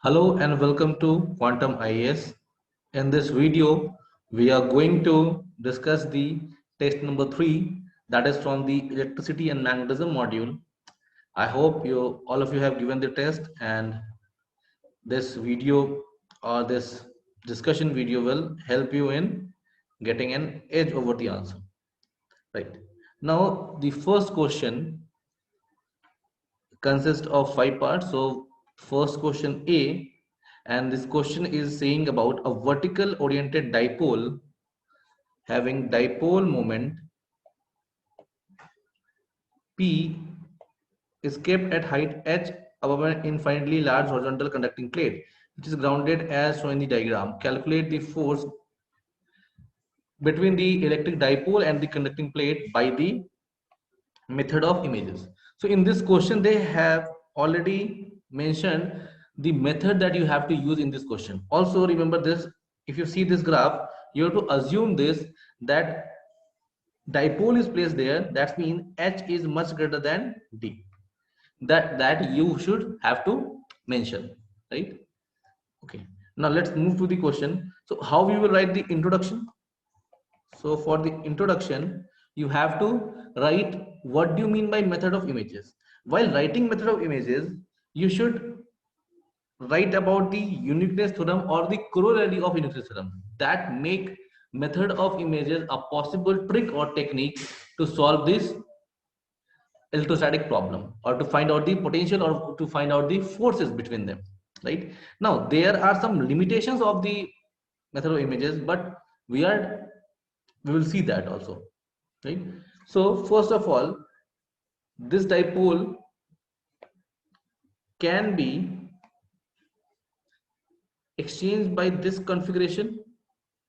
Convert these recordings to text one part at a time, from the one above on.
Hello and welcome to Quantum IAS. In this video, we are going to discuss the test number 3, that is from the electricity and magnetism module. I hope all of you have given the test, and this video or this discussion video will help you in getting an edge over the answer. Right. Now, the first question consists of 5 parts. So first question A, and this question is saying about a vertical oriented dipole having dipole moment P is kept at height h above an infinitely large horizontal conducting plate which is grounded as shown in the diagram. Calculate the force between the electric dipole and the conducting plate by the method of images. So in this question they have already mentioned the method that you have to use in this question. Also remember this, if you see this graph, you have to assume this, that dipole is placed there, that means h is much greater than d. That you should have to mention, right? Okay, now let's move to the question. So how we will write the introduction? So for the introduction, you have to write what do you mean by method of images. While writing method of images, you should write about the uniqueness theorem or the corollary of uniqueness theorem that make method of images a possible trick or technique to solve this electrostatic problem, or to find out the potential, or to find out the forces between them. Right now there are some limitations of the method of images, but we will see that also, right? So first of all, this dipole can be exchanged by this configuration,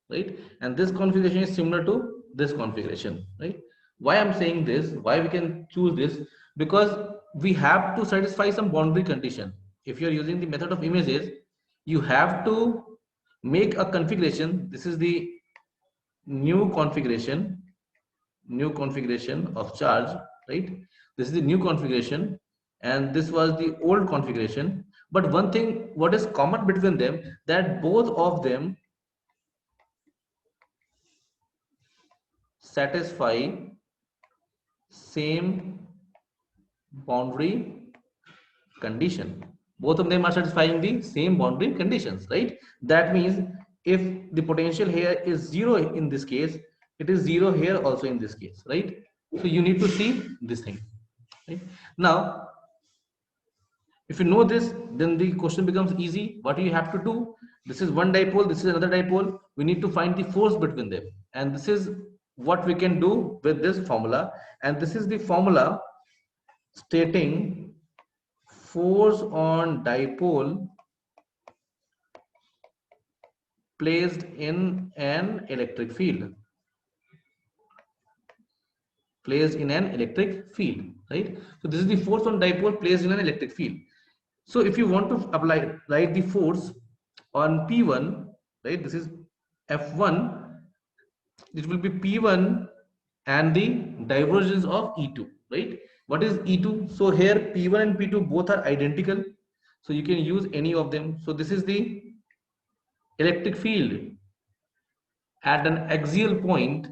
right? And this configuration is similar to this configuration, right? Why I'm saying this, why we can choose this, because we have to satisfy some boundary condition. If you're using the method of images, you have to make a configuration. This is the new configuration of charge, right? This is the new configuration and this was the old configuration. But one thing what is common between them, that both of them satisfy same boundary condition. Both of them are satisfying the same boundary conditions, right? That means if the potential here is 0 in this case, it is 0 here also in this case, right? So you need to see this thing, right? Now if you know this, then the question becomes easy. What do you have to do? This is one dipole, this is another dipole. We need to find the force between them, and this is what we can do with this formula. And this is the formula stating force on dipole placed in an electric field. Placed in an electric field, right? So this is the force on dipole placed in an electric field. So if you want to apply, write the force on P1, right? This is F1. It will be P1 and the divergence of E2, right? What is E2? So here P1 and P2 both are identical, so you can use any of them. So this is the electric field at an axial point,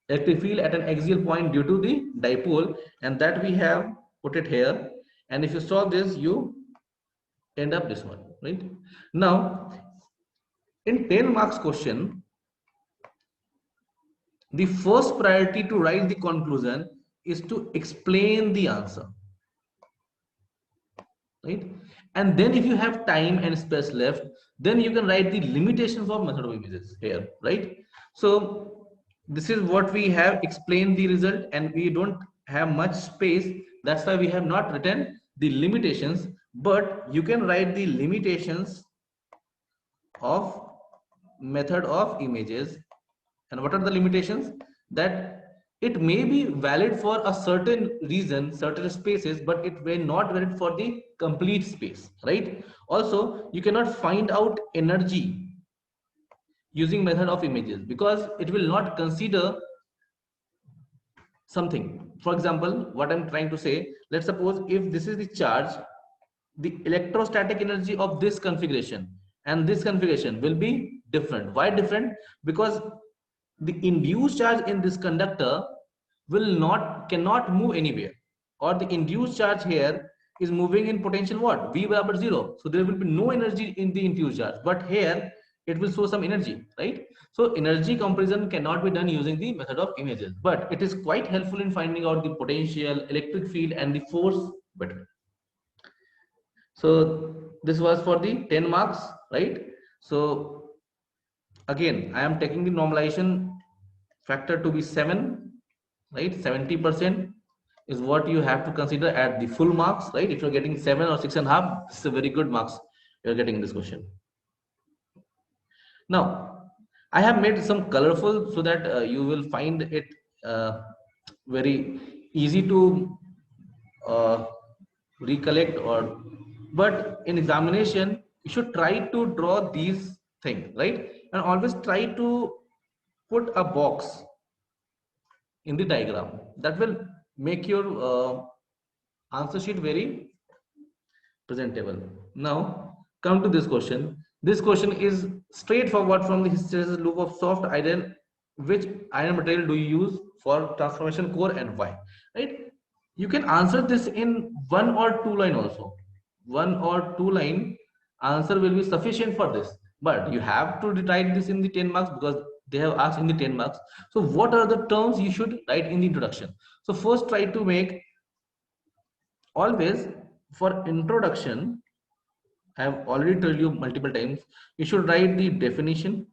due to the dipole, and that we have put it here. And if you solve this, you end up this one, right? Now in 10 marks question, the first priority to write the conclusion is to explain the answer, right? And then if you have time and space left, then you can write the limitations of method of images here, right? So this is what we have explained the result, and we don't have much space, that's why we have not written the limitations. But you can write the limitations of method of images. And what are the limitations? That it may be valid for a certain reason, certain spaces, but it may not valid for the complete space, right? Also you cannot find out energy using method of images because it will not consider something. For example, what I'm trying to say, let's suppose if this is the charge the electrostatic energy of this configuration and this configuration will be different. Why different? Because the induced charge in this conductor cannot move anywhere, or the induced charge here is moving in potential what? V barabar 0. So there will be no energy in the induced charge, but here it will show some energy, right? So energy comparison cannot be done using the method of images, but it is quite helpful in finding out the potential, electric field and the force better. So this was for the 10 marks, right? So again, I am taking the normalization factor to be 7, right? 70% is what you have to consider at the full marks, right? If you're getting 7 or 6.5, this is a very good marks you're getting in this question. Now, I have made some colorful so that you will find it very easy to uh, recollect, or but in examination you should try to draw these things, right? And always try to put a box in the diagram. That will make your answer sheet very presentable. Now come to this question. This question is straightforward from the hysteresis loop of soft iron. Which iron material do you use for transformation core and why? Right? You can answer this in 1 or 2 line also. 1 or 2 line answer will be sufficient for this. But you have to write this in the 10 marks because they have asked in the 10 marks. So what are the terms you should write in the introduction? So first try to make, always for introduction, I have already told you multiple times, you should write the definition,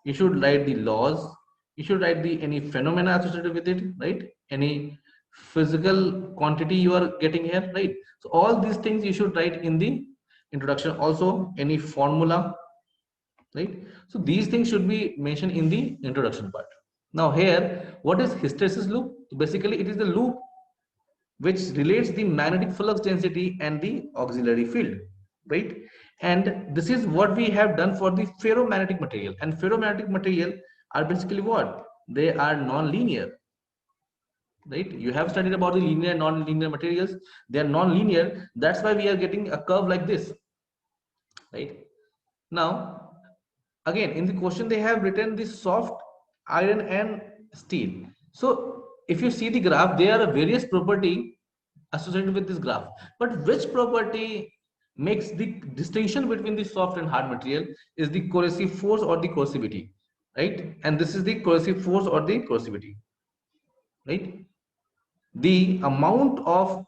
you should write the laws, you should write the any phenomena associated with it, right? Any physical quantity you are getting here, right? So all these things you should write in the introduction. Also any formula, right? So these things should be mentioned in the introduction part. Now here, what is hysteresis loop? Basically, it is the loop which relates the magnetic flux density and the auxiliary field, right? And this is what we have done for the ferromagnetic material. And ferromagnetic material are basically what? They are non-linear, right? You have studied about the linear and non-linear materials. They are non-linear. That's why we are getting a curve like this, right? Now, again, in the question, they have written the soft iron and steel. So if you see the graph, there are various property associated with this graph, but which property makes the distinction between the soft and hard material is the corrosive force or the corrosivity, right? And this is the corrosive force or the corrosivity, right? The amount of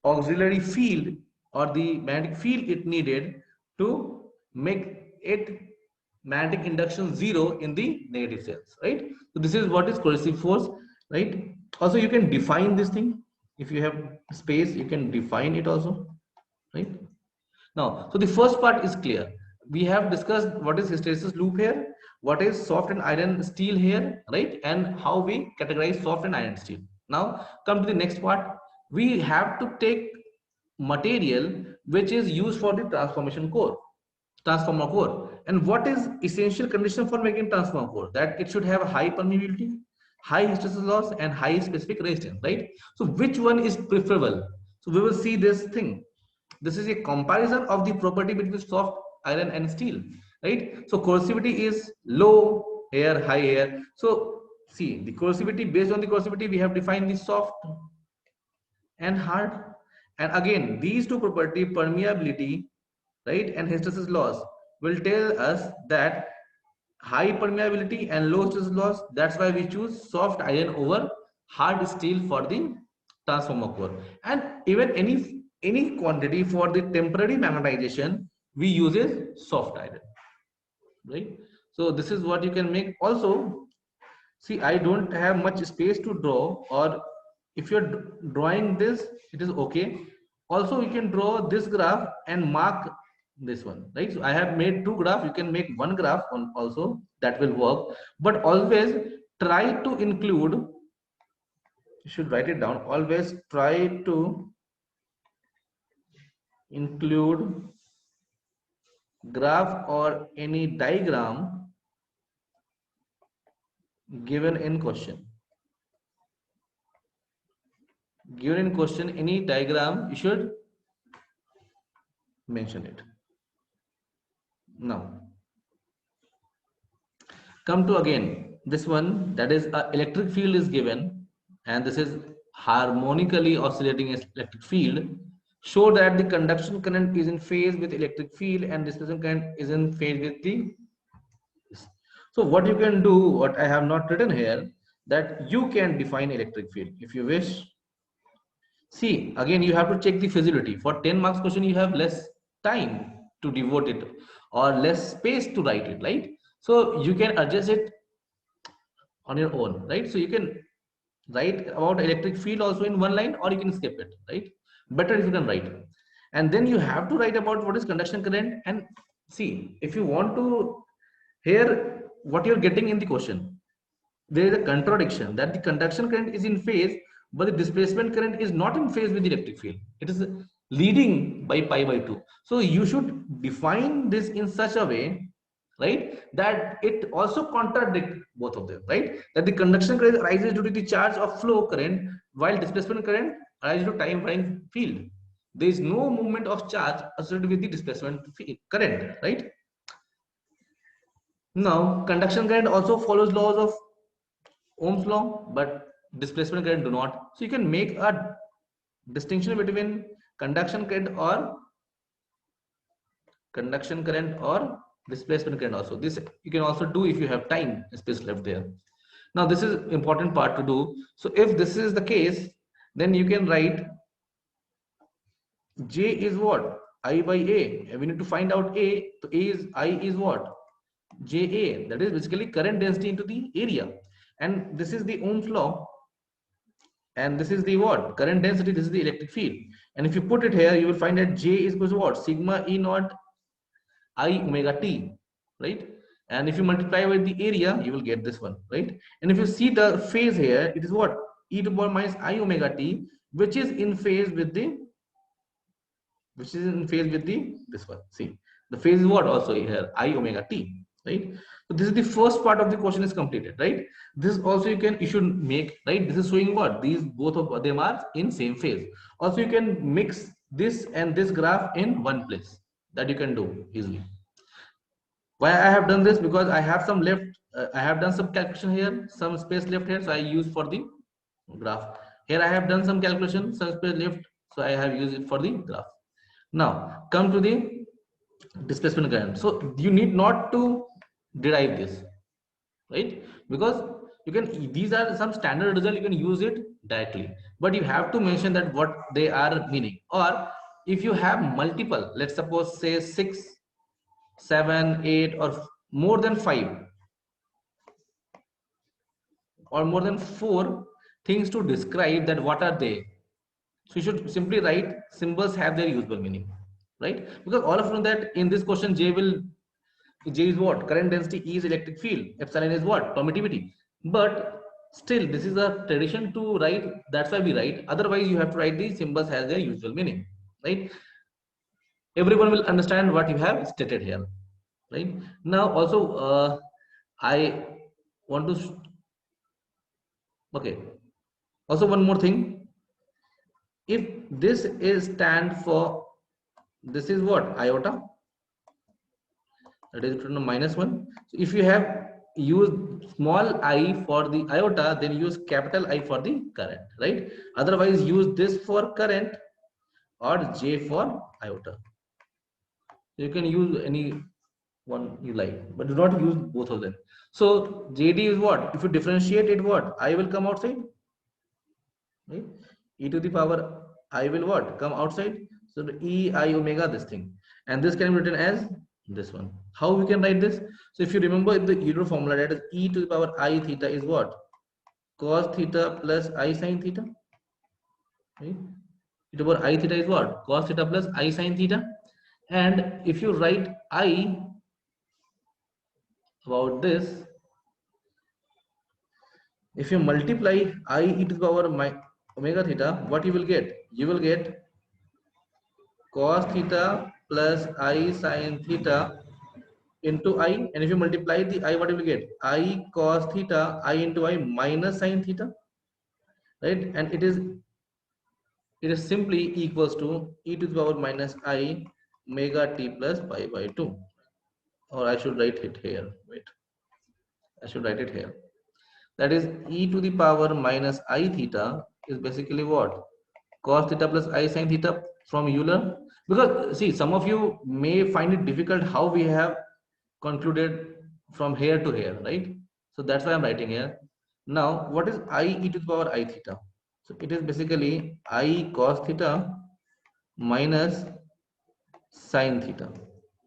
auxiliary field or the magnetic field it needed to make it magnetic induction 0 in the negative sense, right? So this is what is corrosive force, right? Also you can define this thing. If you have space, you can define it also, right? Now, so the first part is clear. We have discussed what is hysteresis loop here, what is soft and iron steel here, right? And how we categorize soft and iron steel. Now, come to the next part. We have to take material which is used for the transformer core. And what is essential condition for making transformer core? That it should have high permeability, high hysteresis loss, and high specific resistance, right? So which one is preferable? So we will see this thing. This is a comparison of the property between soft iron and steel, right? So corrosivity is low here, high here. So see the corrosivity, based on the corrosivity we have defined the soft and hard. And again, these two property, permeability, right, and hysteresis loss, will tell us that high permeability and low hysteresis loss, that's why we choose soft iron over hard steel for the transformer core. And even any quantity for the temporary magnetization, we use is soft iron, right? So this is what you can make. Also, see, I don't have much space to draw, or if you're drawing this, it is okay. Also, you can draw this graph and mark this one, right? So I have made two graphs. You can make one graph on also, that will work. But always try to include, you should write it down. Always try to include graph or any diagram given in question. Given in question, any diagram you should mention it. Now come to again this one, that is electric field is given, and this is harmonically oscillating electric field. Show that the conduction current is in phase with electric field and displacement current is in phase with the. So what you can do, what I have not written here, that you can define electric field if you wish. See, again, you have to check the feasibility. For 10 marks question, you have less time to devote it or less space to write it, right? So you can adjust it on your own, right? So you can write about electric field also in one line, or you can skip it, right? Better if you can write. And then you have to write about what is conduction current. And see, if you want to hear what you're getting in the question, there is a contradiction that the conduction current is in phase, but the displacement current is not in phase with the electric field. It is leading by pi by 2. So you should define this in such a way, right, that it also contradicts both of them, right? That the conduction current arises due to the charge of flow current, while displacement current arises due to time varying field. There is no movement of charge associated with the displacement current, right? Now, conduction current also follows laws of Ohm's law, but displacement current do not. So you can make a distinction between conduction current or displacement current also. This you can also do if you have time space left there. Now this is important part to do. So if this is the case, then you can write J is what? I by A. And we need to find out A. So I is what? JA. That is basically current density into the area. And this is the Ohm's law. And this is the what? Current density. This is the electric field. And if you put it here, you will find that J is equals to what? Sigma E naught I omega T, right? And if you multiply with the area, you will get this one, right? And if you see the phase here, it is what? E to the power minus I omega T, which is in phase with the, this one. See, the phase is what also here? I omega T, right? So this is the first part of the question is completed, right? This also you should make, right? This is showing what? These both of them are in same phase. Also you can mix this and this graph in one place. That you can do easily. Why I have done this? Because I have some left, I have done some calculation here, some space left here, so I use for the graph. Here I have done some calculation, some space left, so I have used it for the graph. Now come to the displacement current. So you need not to derive this, right? Because you can, these are some standard result, you can use it directly, but you have to mention that what they are meaning. Or if you have multiple, let's suppose say 6, 7, 8 or more than 5 or more than 4 things to describe that what are they. So you should simply write symbols have their usable meaning, right? Because all of you know that in this question J is what? Current density, E is electric field, epsilon is what? Permittivity. But still this is a tradition to write, that's why we write. Otherwise you have to write these symbols has their usual meaning, right? Everyone will understand what you have stated here, right? Now also I want to, okay, also one more thing. If this is stand for, this is what? Iota, that is equal to -1. So if you have used small I for the iota, then use capital I for the current, right? Otherwise use this for current or J for iota. You can use any one you like, but do not use both of them. So JD is what? If you differentiate it, what? I will come outside, right? E to the power I will what? Come outside. So the E I omega this thing, and this can be written as this one. How we can write this? So if you remember the Euler formula, that is E to the power I theta is what? Cos theta plus I sin theta, right? E to the power I theta is what? Cos theta plus I sin theta. And if you write I about this, if you multiply I e to the power omega theta, what you will get? You will get cos theta plus I sin theta into I, and if you multiply the I, what you will get? I cos theta I into I minus sin theta, right? And it is simply equals to e to the power minus I omega t plus pi by 2, or I should write it here. Wait, I should write it here. That is e to the power minus I theta is basically what? Cos theta plus I sin theta from Euler. Because see, some of you may find it difficult how we have concluded from here to here, right? So that's why I'm writing here. Now, what is I e to the power I theta? So it is basically I cos theta minus sin theta,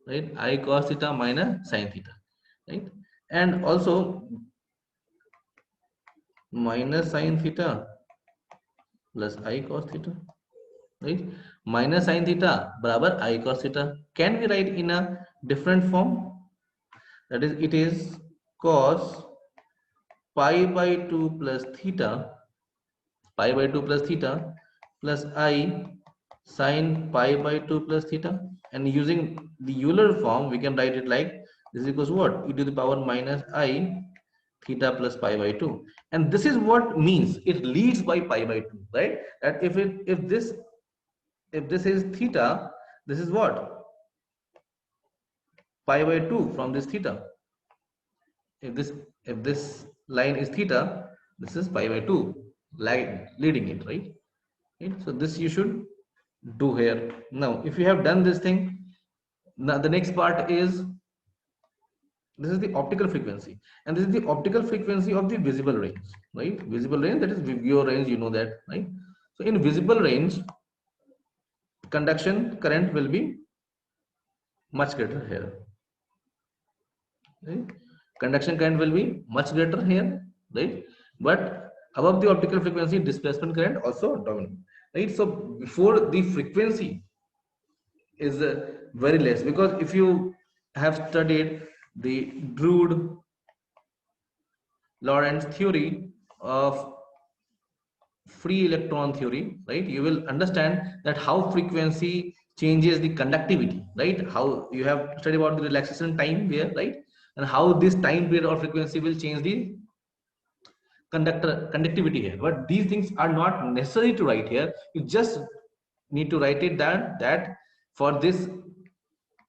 right? I cos theta minus sin theta, right? And also minus sin theta plus I cos theta, right? Minus sin theta barabar I cos theta. Can we write in a different form? That is, it is cos pi by 2 plus theta, pi by 2 plus theta plus I sin pi by 2 plus theta. And using the Euler form, we can write it like this equals what? E to the power minus I theta plus pi by 2. And this is what means it leads by pi by 2, right? That if this is theta, this is what? Pi by 2 from this theta. If this line is theta, this is pi by 2 leading it, right? So this you should do here. Now if you have done this thing, now the next part is, this is the optical frequency, and this is the optical frequency of the visible range, right? Visible range, that is Vibrio range, you know that, right? So in visible range, conduction current will be much greater here, right? Conduction current will be much greater here, right? But above the optical frequency, displacement current also dominant, right? So before the frequency is very less, because if you have studied the Drude Lorentz theory of free electron theory, right? You will understand that how frequency changes the conductivity, right? How you have studied about the relaxation time here, right? And how this time period or frequency will change the conductivity here. But these things are not necessary to write here. You just need to write it down that for this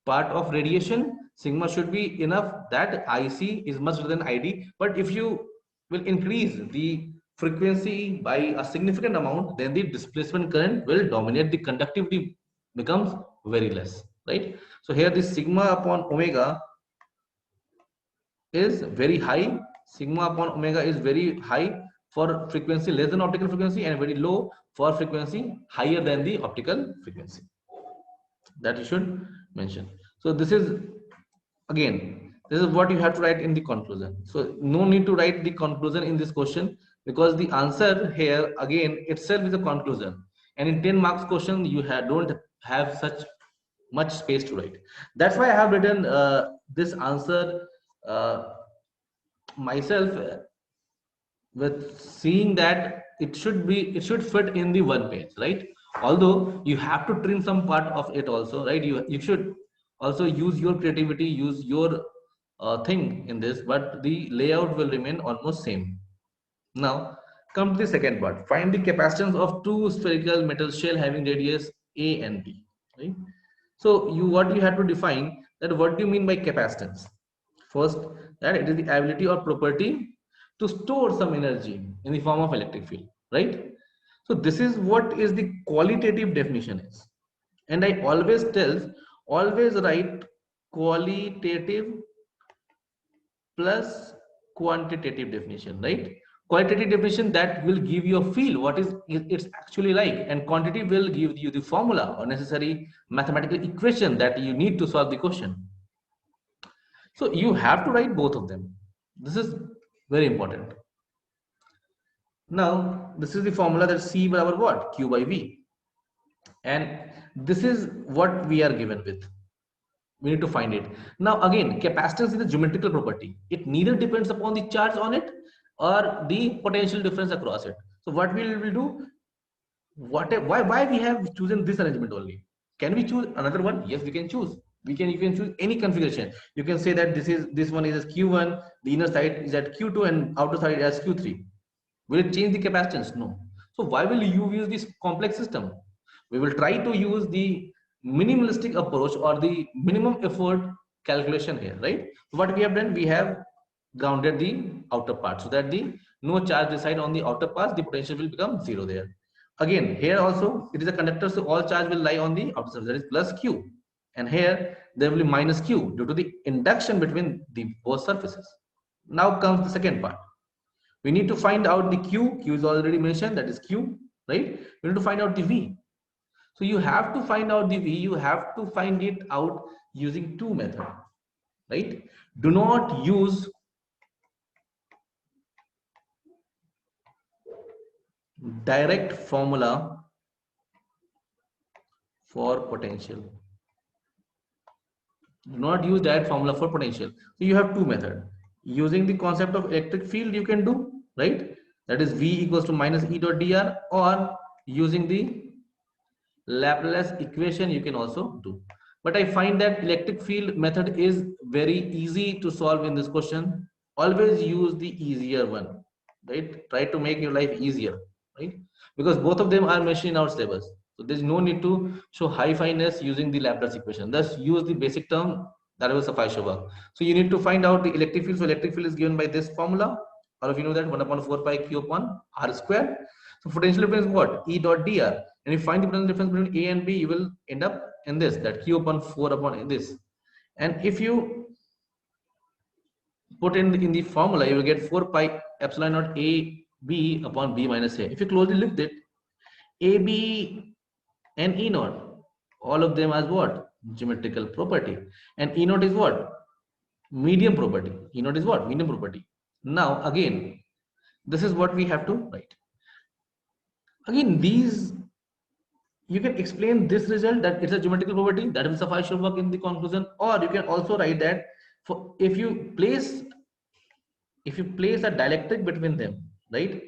part of radiation, sigma should be enough, that IC is much greater than ID. But if you will increase the frequency by a significant amount, then the displacement current will dominate, the conductivity becomes very less, right? So here the sigma upon omega is very high. Sigma upon omega is very high for frequency less than optical frequency, and very low for frequency higher than the optical frequency. That you should mention. So this is, again, this is what you have to write in the conclusion. So no need to write the conclusion in this question, because the answer here again itself is a conclusion, and in 10 marks question you don't have such much space to write. That's why I have written this answer myself, with seeing that it should fit in the one page, right? Although you have to trim some part of it also, right? You should also use your creativity, use your thing in this, but the layout will remain almost same. Now come to the second part. Find the capacitance of two spherical metal shell having radius a and b, right? So what you have to define, that what do you mean by capacitance? First, that it is the ability or property to store some energy in the form of electric field, right? So this is what is the qualitative definition is. And I always write qualitative plus quantitative definition, right? Qualitative definition, that will give you a feel what is it's actually like, and quantity will give you the formula or necessary mathematical equation that you need to solve the question. So you have to write both of them. This is very important. Now this is the formula, that C barabar what? Q by V. And this is what we are given with. We need to find it. Now again, capacitance is a geometrical property. It neither depends upon the charge on it or the potential difference across it. So what we will do, why we have chosen this arrangement only? Can we choose another one? Yes, we can choose. You can choose any configuration. You can say that this one is as Q1, the inner side is at Q2, and outer side as Q3. Will it change the capacitance? No. So why will you use this complex system? We will try to use the minimalistic approach or the minimum effort calculation here, right? What we have done, we have grounded the outer part so that the no charge reside on the outer parts, the potential will become zero there. Again, here also it is a conductor, so all charge will lie on the outer surface, that is plus q, and here there will be minus q due to the induction between the both surfaces. Now comes the second part. We need to find out the q. Q is already mentioned, that is q, right? We need to find out the v. So you have to find out the v, you have to find it out using two methods, right? Do not use direct formula for potential. Do not use direct formula for potential. So you have two methods. Using the concept of electric field you can do, right? That is v equals to minus E dot dr, or using the Laplace equation you can also do. But I find that electric field method is very easy to solve in this question. Always use the easier one, right? Try to make your life easier, right? Because both of them are mentioned in our syllabus. So there's no need to show high fineness using the Laplace equation. Just use the basic term, that will suffice your work. So you need to find out the electric field. So electric field is given by this formula. All of you know that 1 upon 4 pi q upon r square. So potential difference is what? E dot dr. And if you find the potential difference between A and B, you will end up in this, that q upon 4 upon this. And if you put in the formula, you will get 4 pi epsilon naught A B upon B minus A. If you closely look at it, A, B and E naught, all of them as what? Geometrical property. And E naught is what? Medium property. E naught is what? Medium property. Now again, this is what we have to write. Again, these, you can explain this result that it's a geometrical property, that will suffice your work in the conclusion. Or you can also write that for if you place a dielectric between them, right?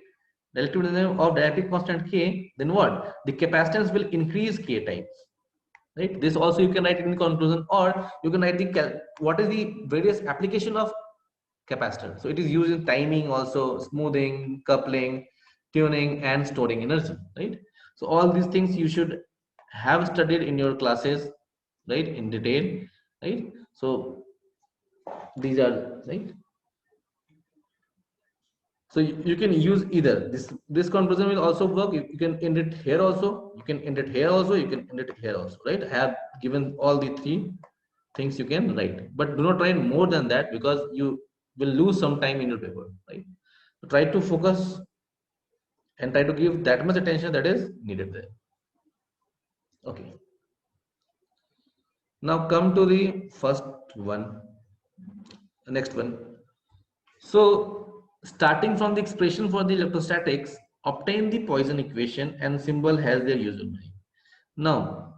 Dielectric between them of dielectric constant k, then what? The capacitance will increase k times, right? This also you can write in the conclusion, or you can write the what is the various application of capacitor. So it is used in timing, also smoothing, coupling, tuning, and storing energy, right? So all these things you should have studied in your classes, right, in detail, right? So these are right. So you can use either this conclusion will also work. You can end it here also. You can end it here also. You can end it here also, right? I have given all the three things you can write, but do not write more than that because you will lose some time in your paper, right? So try to focus and try to give that much attention that is needed there. Okay. Now come to the first one, the next one. So starting from the expression for the electrostatics, obtain the Poisson equation and symbol has their usual meaning. Now,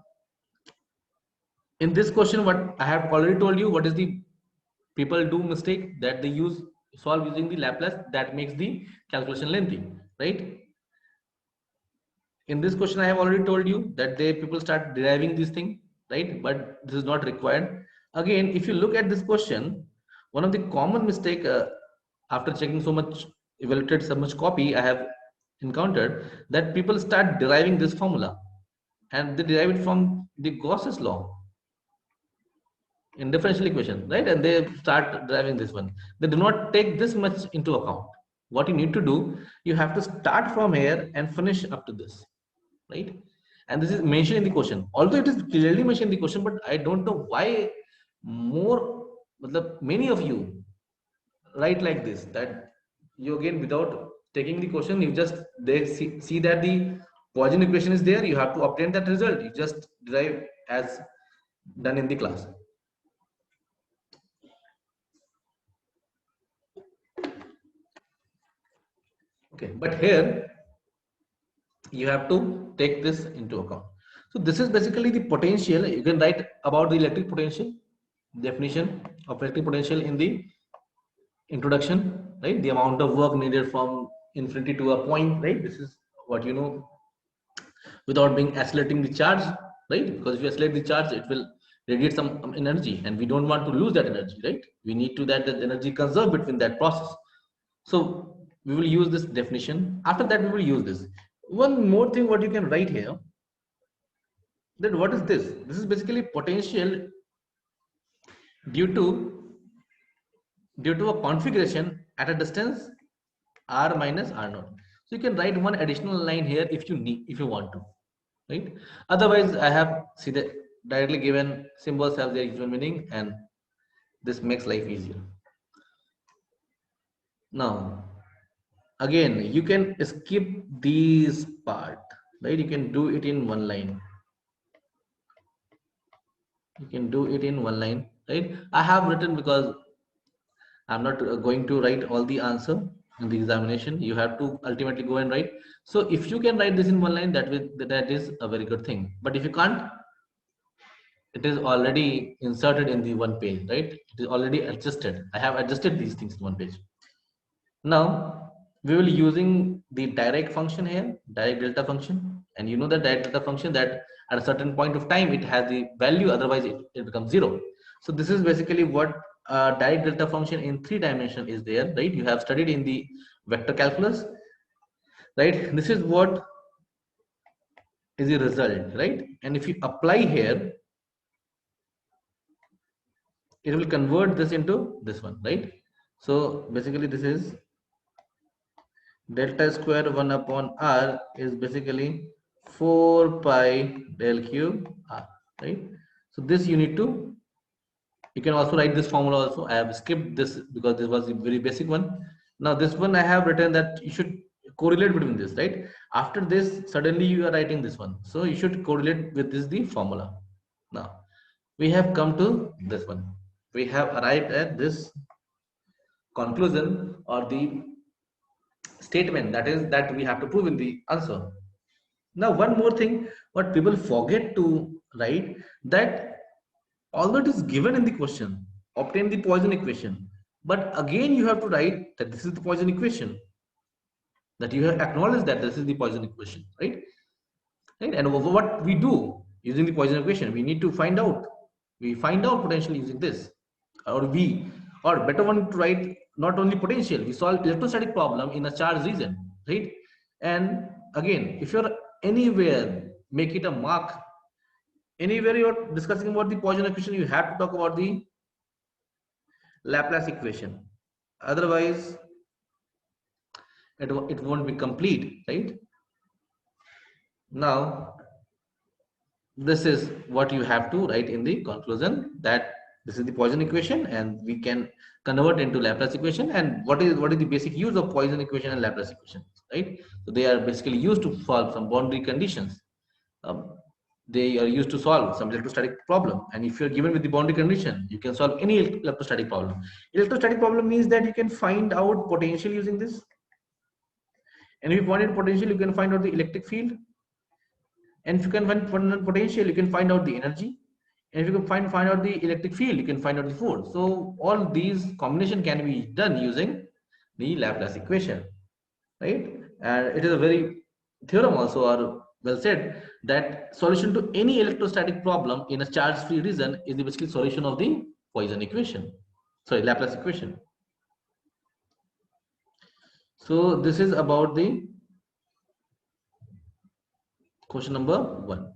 in this question, what I have already told you, what is the people do mistake that they solve using the Laplace, that makes the calculation lengthy, right? In this question, I have already told you that people start deriving this thing, right? But this is not required. Again, if you look at this question, one of the common mistake after checking so much, evaluated so much copy, I have encountered that people start deriving this formula and they derive it from the Gauss's law in differential equation, right? And they start deriving this one. They do not take this much into account. What you need to do, you have to start from here and finish up to this, right? And this is mentioned in the question, although it is clearly mentioned in the question, but I don't know why many of you write like this, that you again without taking the question, you just see that the Poisson equation is there, you have to obtain that result, you just derive as done in the class. Okay, but here you have to take this into account. So this is basically the potential. You can write about the electric potential, definition of electric potential in the introduction, right? The amount of work needed from infinity to a point, right? This is what you know, without being accelerating the charge, right? Because if you accelerate the charge, it will radiate some energy, and we don't want to lose that energy, right? We need to that energy conserved between that process. So we will use this definition. After that, we will use this. One more thing, what you can write here, Then what is this? This is basically potential due to a configuration at a distance r minus r naught. So you can write one additional line here if you need, if you want to, right? Otherwise, I have see the directly given symbols have their usual meaning, and this makes life easier. Now, again, you can skip these part, right? You can do it in one line. You can do it in one line, right? I have written because I'm not going to write all the answer in the examination. You have to ultimately go and write. So if you can write this in one line, that is a very good thing. But if you can't, it is already inserted in the one page, right? It is already adjusted. I have adjusted these things in one page. Now we will using the direct function here, direct delta function, and you know the direct delta function that at a certain point of time it has the value, otherwise it becomes zero. So this is basically what direct delta function in 3 dimension is there, right? You have studied in the vector calculus, right? This is what is the result, right? And if you apply here, it will convert this into this one, right? So basically this is delta square 1 upon r is basically 4 pi del cube r, right? So this you need to, you can also write this formula also. I have skipped this because this was a very basic one. Now this one I have written that you should correlate between this, right? After this, suddenly you are writing this one, so you should correlate with this the formula. Now we have come to this one. We have arrived at this conclusion or the statement, that is that we have to prove in the answer. Now one more thing what people forget to write, that although it is given in the question, obtain the Poisson equation, but again you have to write that this is the Poisson equation, that you have acknowledged that this is the Poisson equation, right? Right? And what we do using the Poisson equation, we need to find out, we find out potential using this, or better one to write not only potential, we solve electrostatic problem in a charged region, right? And again, if you're anywhere, make it a mark. Anywhere you're discussing about the Poisson equation, you have to talk about the Laplace equation. Otherwise, it won't be complete, right? Now, this is what you have to write in the conclusion, that this is the Poisson equation and we can convert into Laplace equation. And what is the basic use of Poisson equation and Laplace equation, right? So they are basically used to solve some boundary conditions. They are used to solve some electrostatic problem, and if you're given with the boundary condition, you can solve any electrostatic problem. Electrostatic problem means that you can find out potential using this, and if you wanted potential, you can find out the electric field, and if you can find potential, you can find out the energy, and if you can find out the electric field, you can find out the force. So all these combination can be done using the Laplace equation, right? And it is a very theorem also, or well said, that solution to any electrostatic problem in a charge-free region is the basically solution of the Poisson equation, sorry, Laplace equation. So this is about the question number 1.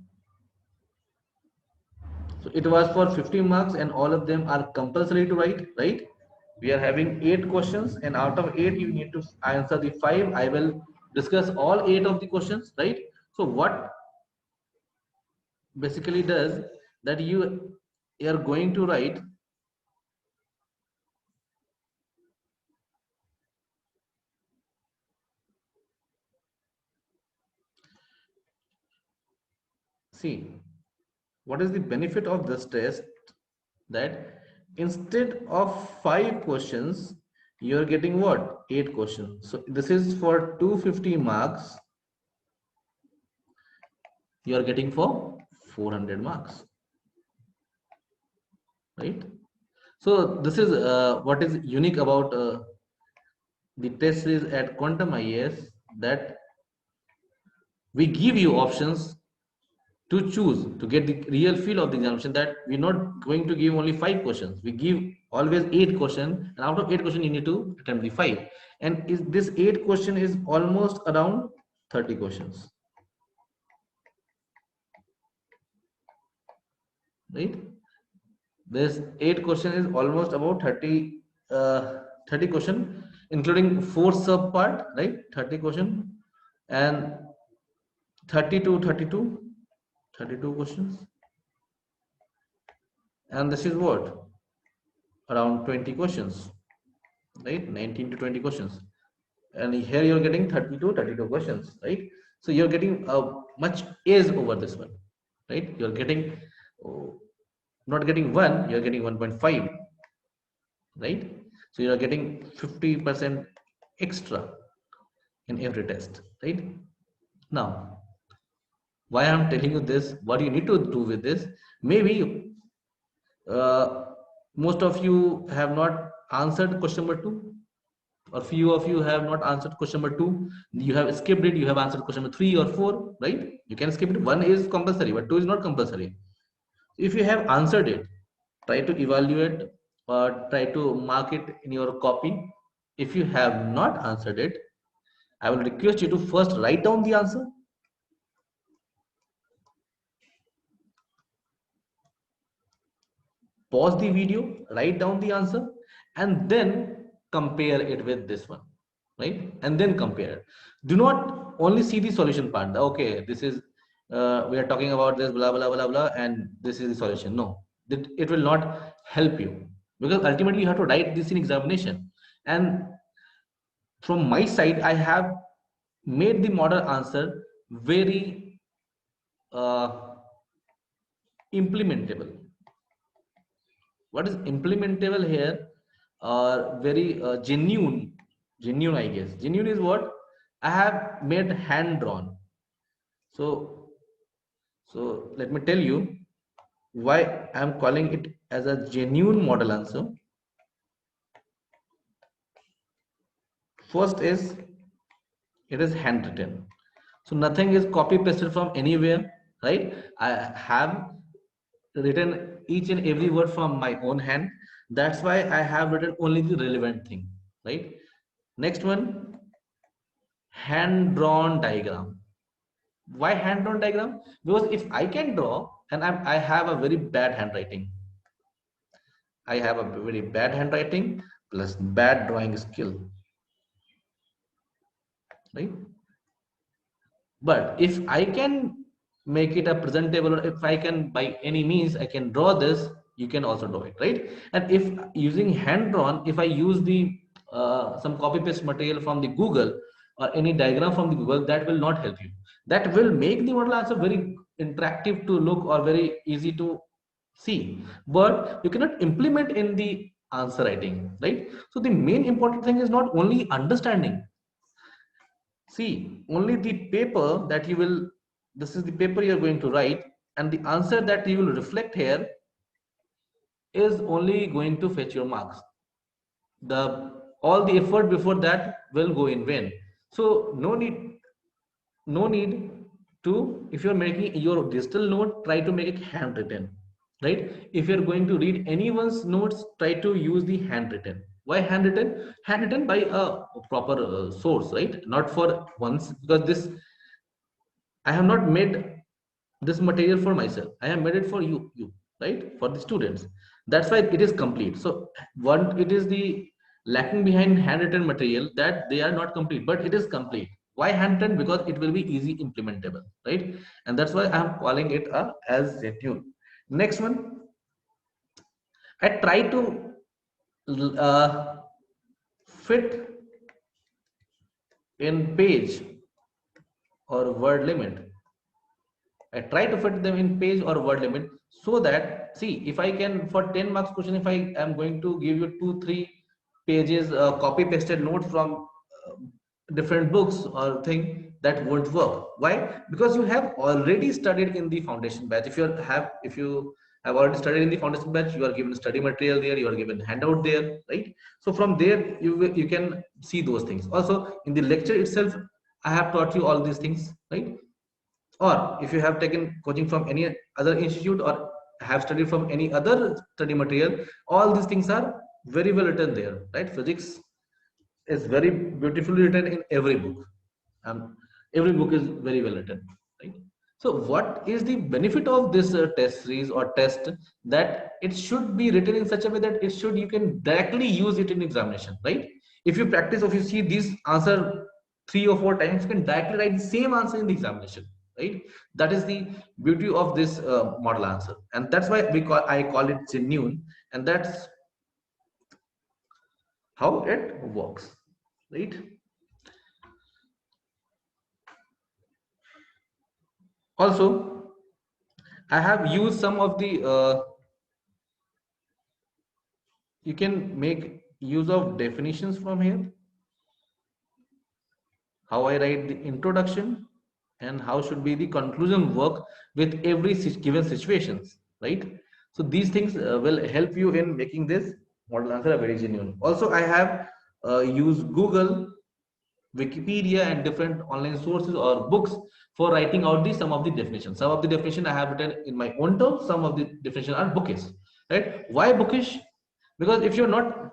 So it was for 50 marks and all of them are compulsory to write, right? We are having 8 questions, and out of 8 you need to answer the 5. I will discuss all 8 of the questions, right? So what basically does that, you are going to write, see, what is the benefit of this test, that instead of 5 questions you are getting what, 8 questions. So this is for 250 marks, you are getting for 400 marks, right? So this is what is unique about the test is at Quantum IAS, that we give you options to choose to get the real feel of the examination, that we're not going to give only 5 questions, we give always 8 questions, and out of 8 questions you need to attempt the 5, and is this 8 question is almost around 30 questions. right? This 8 question is almost about 30 question, including 4 sub part, right? 30 question and 32 questions, and this is what, around 20 questions, right? 19 to 20 questions, and here you're getting 32 questions, right? So you're getting much A's over this one, right? You're getting, oh, not getting 1, you're getting 1.5, right? So you're getting 50% extra in every test, right? Now, why I'm telling you this, what you need to do with this, maybe uh, most of you have not answered question number 2, or few of you have not answered question number 2, you have skipped it, you have answered question number 3 or 4, right? You can skip it, 1 is compulsory but 2 is not compulsory. If you have answered it, try to evaluate or try to mark it in your copy. If you have not answered it, I will request you to first write down the answer, pause the video, write down the answer, and then compare it with this one, right? And then compare it. Do not only see the solution part. Okay, this is we are talking about this blah blah blah blah and this is the solution. No, it will not help you, because ultimately you have to write this in examination. And from my side, I have made the model answer very uh, implementable. What is implementable here? Very genuine, I guess. Genuine is what I have made hand drawn. So so let me tell you why I'm calling it as a genuine model answer. First is, it is handwritten, so nothing is copy pasted from anywhere, right? I have written each and every word from my own hand. That's why I have written only the relevant thing, right? Next one, hand drawn diagram. Why hand drawn diagram? Because if I can draw, and I have a very bad handwriting, I have a very bad handwriting plus bad drawing skill, right? But if I can make it a presentable, or if I can by any means I can draw this, you can also draw it, right? And if using hand drawn, if I use the some copy paste material from the Google or any diagram from the Google, that will not help you. That will make the model answer very interactive to look or very easy to see, but you cannot implement in the answer writing, right? So the main important thing is not only understanding. See, only the paper that you will, this is the paper you are going to write, and the answer that you will reflect here is only going to fetch your marks. The all the effort before that will go in vain. So no need to, if you're making your digital note, try to make it handwritten, right? If you're going to read anyone's notes, try to use the handwritten. Why handwritten by a proper source, right? Not for once, because this, I have not made this material for myself, I have made it for you, right? For the students. That's why it is complete. So one, it is the lacking behind handwritten material, that they are not complete, but it is complete. Why handwritten? Because it will be easy implementable, right? And that's why I am calling it as genuine. Next one, I try to uh, fit in page or word limit. I try to fit them in page or word limit, so that, see, if I can, for 10 marks question, if I am going to give you 2-3 pages copy pasted notes from different books or thing, that won't work. Why? Because you have already studied in the foundation batch. If you have already studied in the foundation batch, you are given study material there, you are given handout there, right? So from there you can see those things. Also in the lecture itself, I have taught you all these things, right? Or if you have taken coaching from any other institute or have studied from any other study material, all these things are very well written there, right? Physics is very beautifully written in every book. Every book is very well written, right? So what is the benefit of this test series or test? That it should be written in such a way that it should, you can directly use it in examination, right? If you practice, or if you see these answer 3 or 4 times, you can directly write the same answer in the examination, right? That is the beauty of this model answer, and that's why I call it genuine, and that's how it works, right? Also, I have used some of the you can make use of definitions from here, how I write the introduction, and how should be the conclusion work with every given situations, right? So these things will help you in making this model answer very genuine. Also, I have used Google, Wikipedia, and different online sources or books for writing out the some of the definitions. Some of the definition I have written in my own terms. Some of the definition are bookish, right? Why bookish? Because if you're not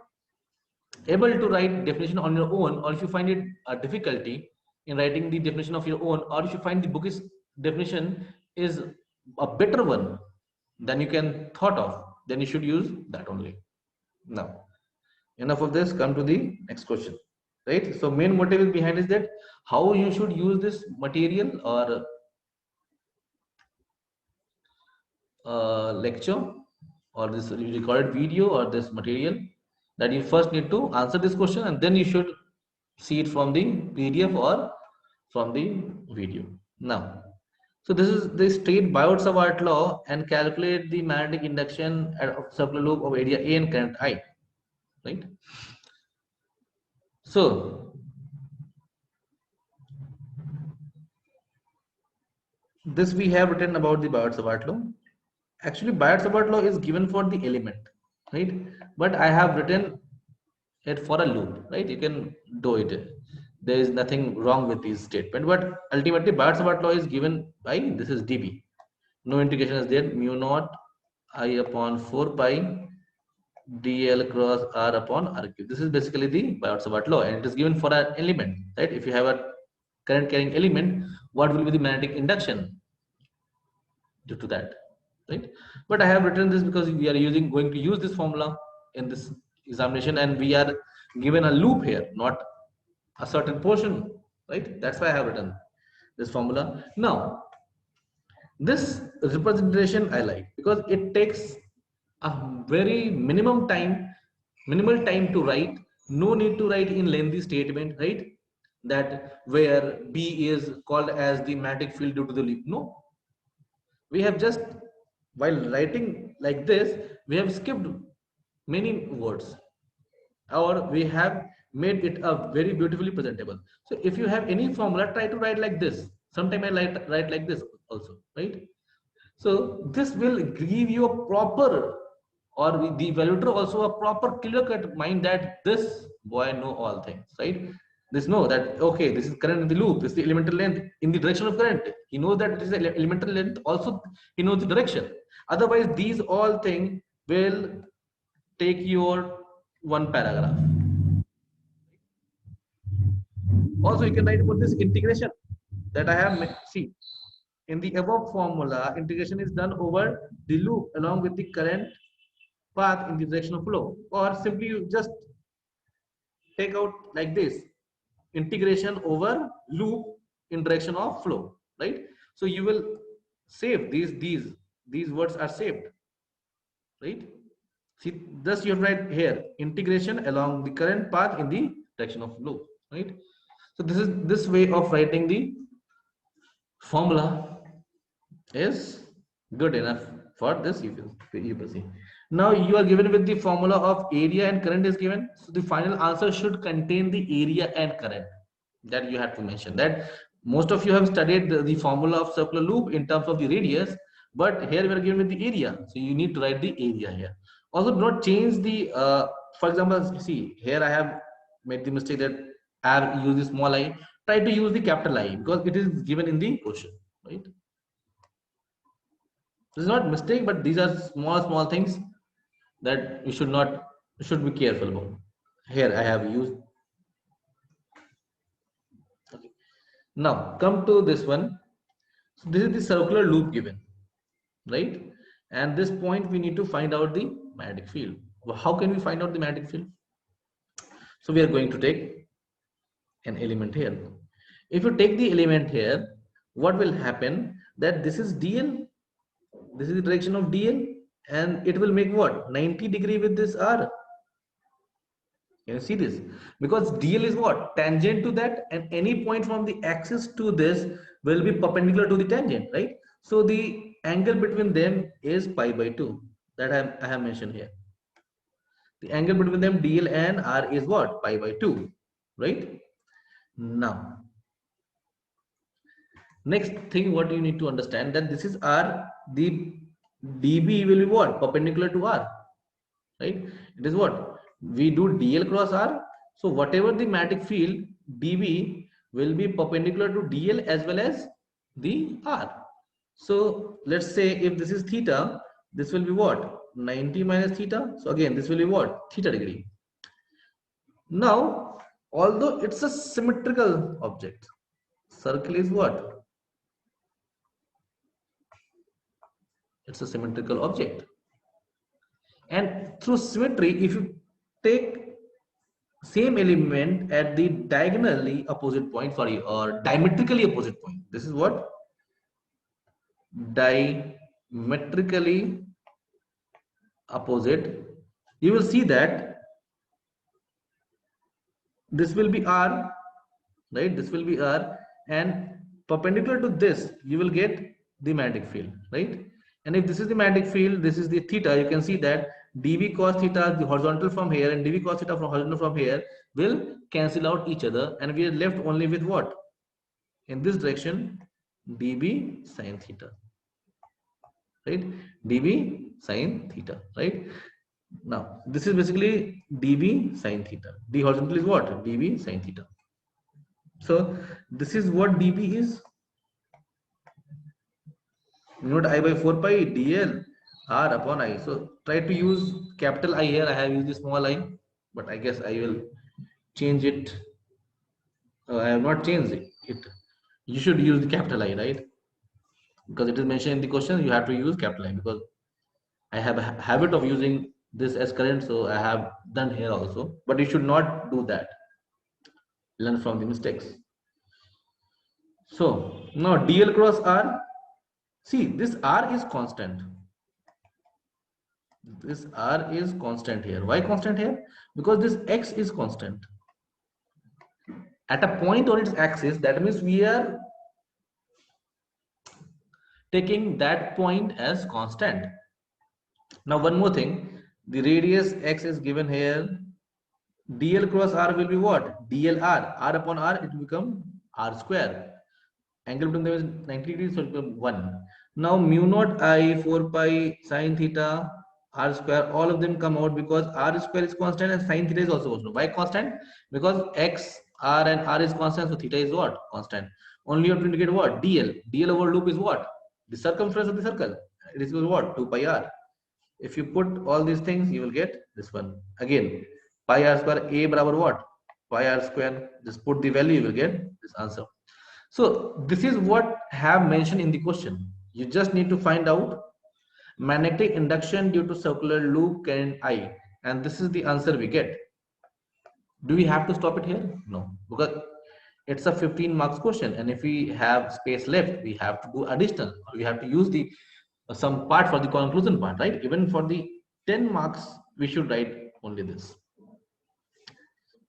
able to write definition on your own, or if you find it a difficulty in writing the definition of your own, or if you find the bookish definition is a better one than you can thought of, then you should use that only. Now, enough of this, come to the next question, right? So main motive behind is that how you should use this material or lecture or this recorded video or this material, that you first need to answer this question, and then you should see it from the PDF or from the video. Now, so this is the state Biot-Savart law and calculate the magnetic induction of circular loop of area A and current I, right? So this we have written about the Biot-Savart law. Actually, Biot-Savart law is given for the element, right? But I have written it for a loop, right? You can do it. There is nothing wrong with this statement, but ultimately Biot-Savart law is given by, this is dB. No integration is there. Mu naught I upon 4 pi dl cross r upon r cube. This is basically the Biot-Savart law, and it is given for an element, right? If you have a current carrying element, what will be the magnetic induction due to that, right? But I have written this because we are going to use this formula in this examination, and we are given a loop here, not a certain portion, right? That's why I have written this formula. Now, this representation I like because it takes a very minimal time to write. No need to write in lengthy statement, right? That where B is called as the magnetic field due to the loop. No, we have just, while writing like this, we have skipped many words, or we have made it a very beautifully presentable. So if you have any formula, try to write like this. Sometimes I write like this also, right? So this will give you a proper, or the evaluator also a proper clear cut mind that this boy know all things, right? This know that, okay, this is current in the loop, this is the elemental length in the direction of current. He knows that it is the elemental length, also he knows the direction. Otherwise, these all things will take your one paragraph. Also, you can write about this integration that I have seen. In the above formula, integration is done over the loop along with the current path in the direction of flow, or simply you just take out like this, integration over loop in direction of flow, right? So you will save these words are saved, right? See, thus you write here integration along the current path in the direction of loop, right? So this way of writing the formula is good enough for this UPSC. Now you are given with the formula of area and current is given. So the final answer should contain the area and current. That you have to mention. That most of you have studied the formula of circular loop in terms of the radius, but here we are given with the area. So you need to write the area here. Also, do not change the, for example, see here I have made the mistake that I have used the small I. Try to use the capital I because it is given in the question, right? This is not mistake, but these are small things that you should be careful about. Here I have used. Okay. Now come to this one. So this is the circular loop given, right? And this point we need to find out the magnetic field. Well, how can we find out the magnetic field? So we are going to take an element here. If you take the element here, what will happen? That this is dl, this is the direction of dl, and it will make what? 90 degree with this r. Can you see this? Because dl is what? Tangent to that, and any point from the axis to this will be perpendicular to the tangent, right? So the angle between them is pi by 2 that I have mentioned here. The angle between them dl and r is what? Pi by 2, right? Now, next thing what you need to understand, that this is r, the dB will be what? Perpendicular to r, right? It is what? We do dl cross r. So whatever the magnetic field, dB will be perpendicular to dl as well as the r. So let's say if this is theta, this will be what? 90 minus theta. So again, this will be what? Theta degree. Now, although it's a symmetrical object, circle is what? It's a symmetrical object. And through symmetry, if you take same element at the diagonally opposite point, sorry, or diametrically opposite point, this is what? Diametrically opposite, you will see that this will be r, right? This will be r, and perpendicular to this you will get the magnetic field, right? And if this is the magnetic field, this is the theta, you can see that dv cos theta, the horizontal from here, and dv cos theta from horizontal from here will cancel out each other, and we are left only with what? In this direction, db sin theta, right? db sin theta, right? Now this is basically db sin theta. The horizontal is what? db sin theta. So this is what dB is. Note I by 4 pi dl r upon I. So try to use capital I here. I have used the small I, but I guess I will change it. I have not changed it. You should use the capital I, right? Because it is mentioned in the question, you have to use capital I, because I have a habit of using this as current, so I have done here also. But you should not do that. Learn from the mistakes. So now dl cross r. See, this r is constant. This r is constant here. Why constant here? Because this x is constant. At a point on its axis, that means we are taking that point as constant. Now one more thing, the radius x is given here. dl cross r will be what? dlr. R upon r, it will become r square. Angle between them is 90 degrees, so it will become 1. Now mu naught I 4 pi sin theta r square, all of them come out because r square is constant and sin theta is also constant. Why constant? Because x, r and r is constant, so theta is what? Constant. Only you have to indicate what? dl. dl over loop is what? The circumference of the circle. It is what? 2 pi r. If you put all these things, you will get this one. Again, pi r square, a barabar what? Pi r square. Just put the value, you will get this answer. So this is what I have mentioned in the question. You just need to find out magnetic induction due to circular loop current I, and this is the answer we get. Do we have to stop it here? No, because it's a 15 marks question, and if we have space left, we have to do additional, or we have to use the some part for the conclusion part, right? Even for the 10 marks, we should write only this,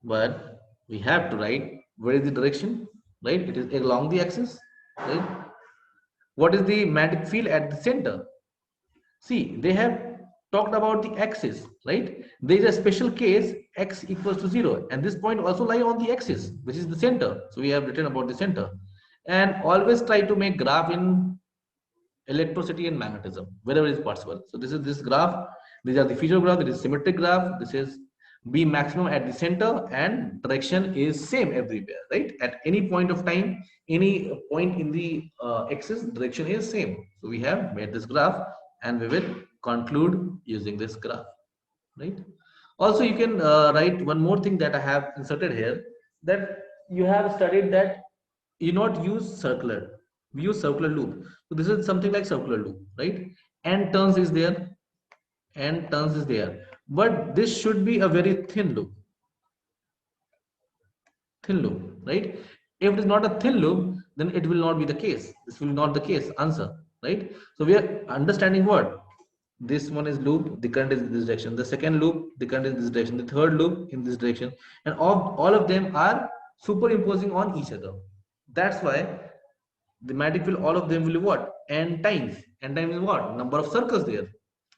but we have to write where is the direction, right? It is along the axis, right? What is the magnetic field at the center? See, they have talked about the axis, right? There is a special case x equals to 0, and this point also lie on the axis, which is the center. So we have written about the center, and always try to make graph in electricity and magnetism wherever is possible. So this is this graph. These are the feature graph. This is symmetric graph. This is B maximum at the center, and direction is same everywhere, right? At any point of time, any point in the axis, direction is same. So we have made this graph, and we will conclude using this graph, right? Also, you can write one more thing that I have inserted here, that you have studied that you not use circular. We use circular loop. So this is something like circular loop, right? N turns is there, N turns is there, but this should be a very thin loop, right? If it is not a thin loop, then it will not be the case. This will not the case answer, right? So we are understanding what this one is loop, the current is in this direction. The second loop, the current is in this direction. The third loop in this direction, and all of them are superimposing on each other. That's why the magnetic field, all of them will be what? N times. N times is what? Number of circles there,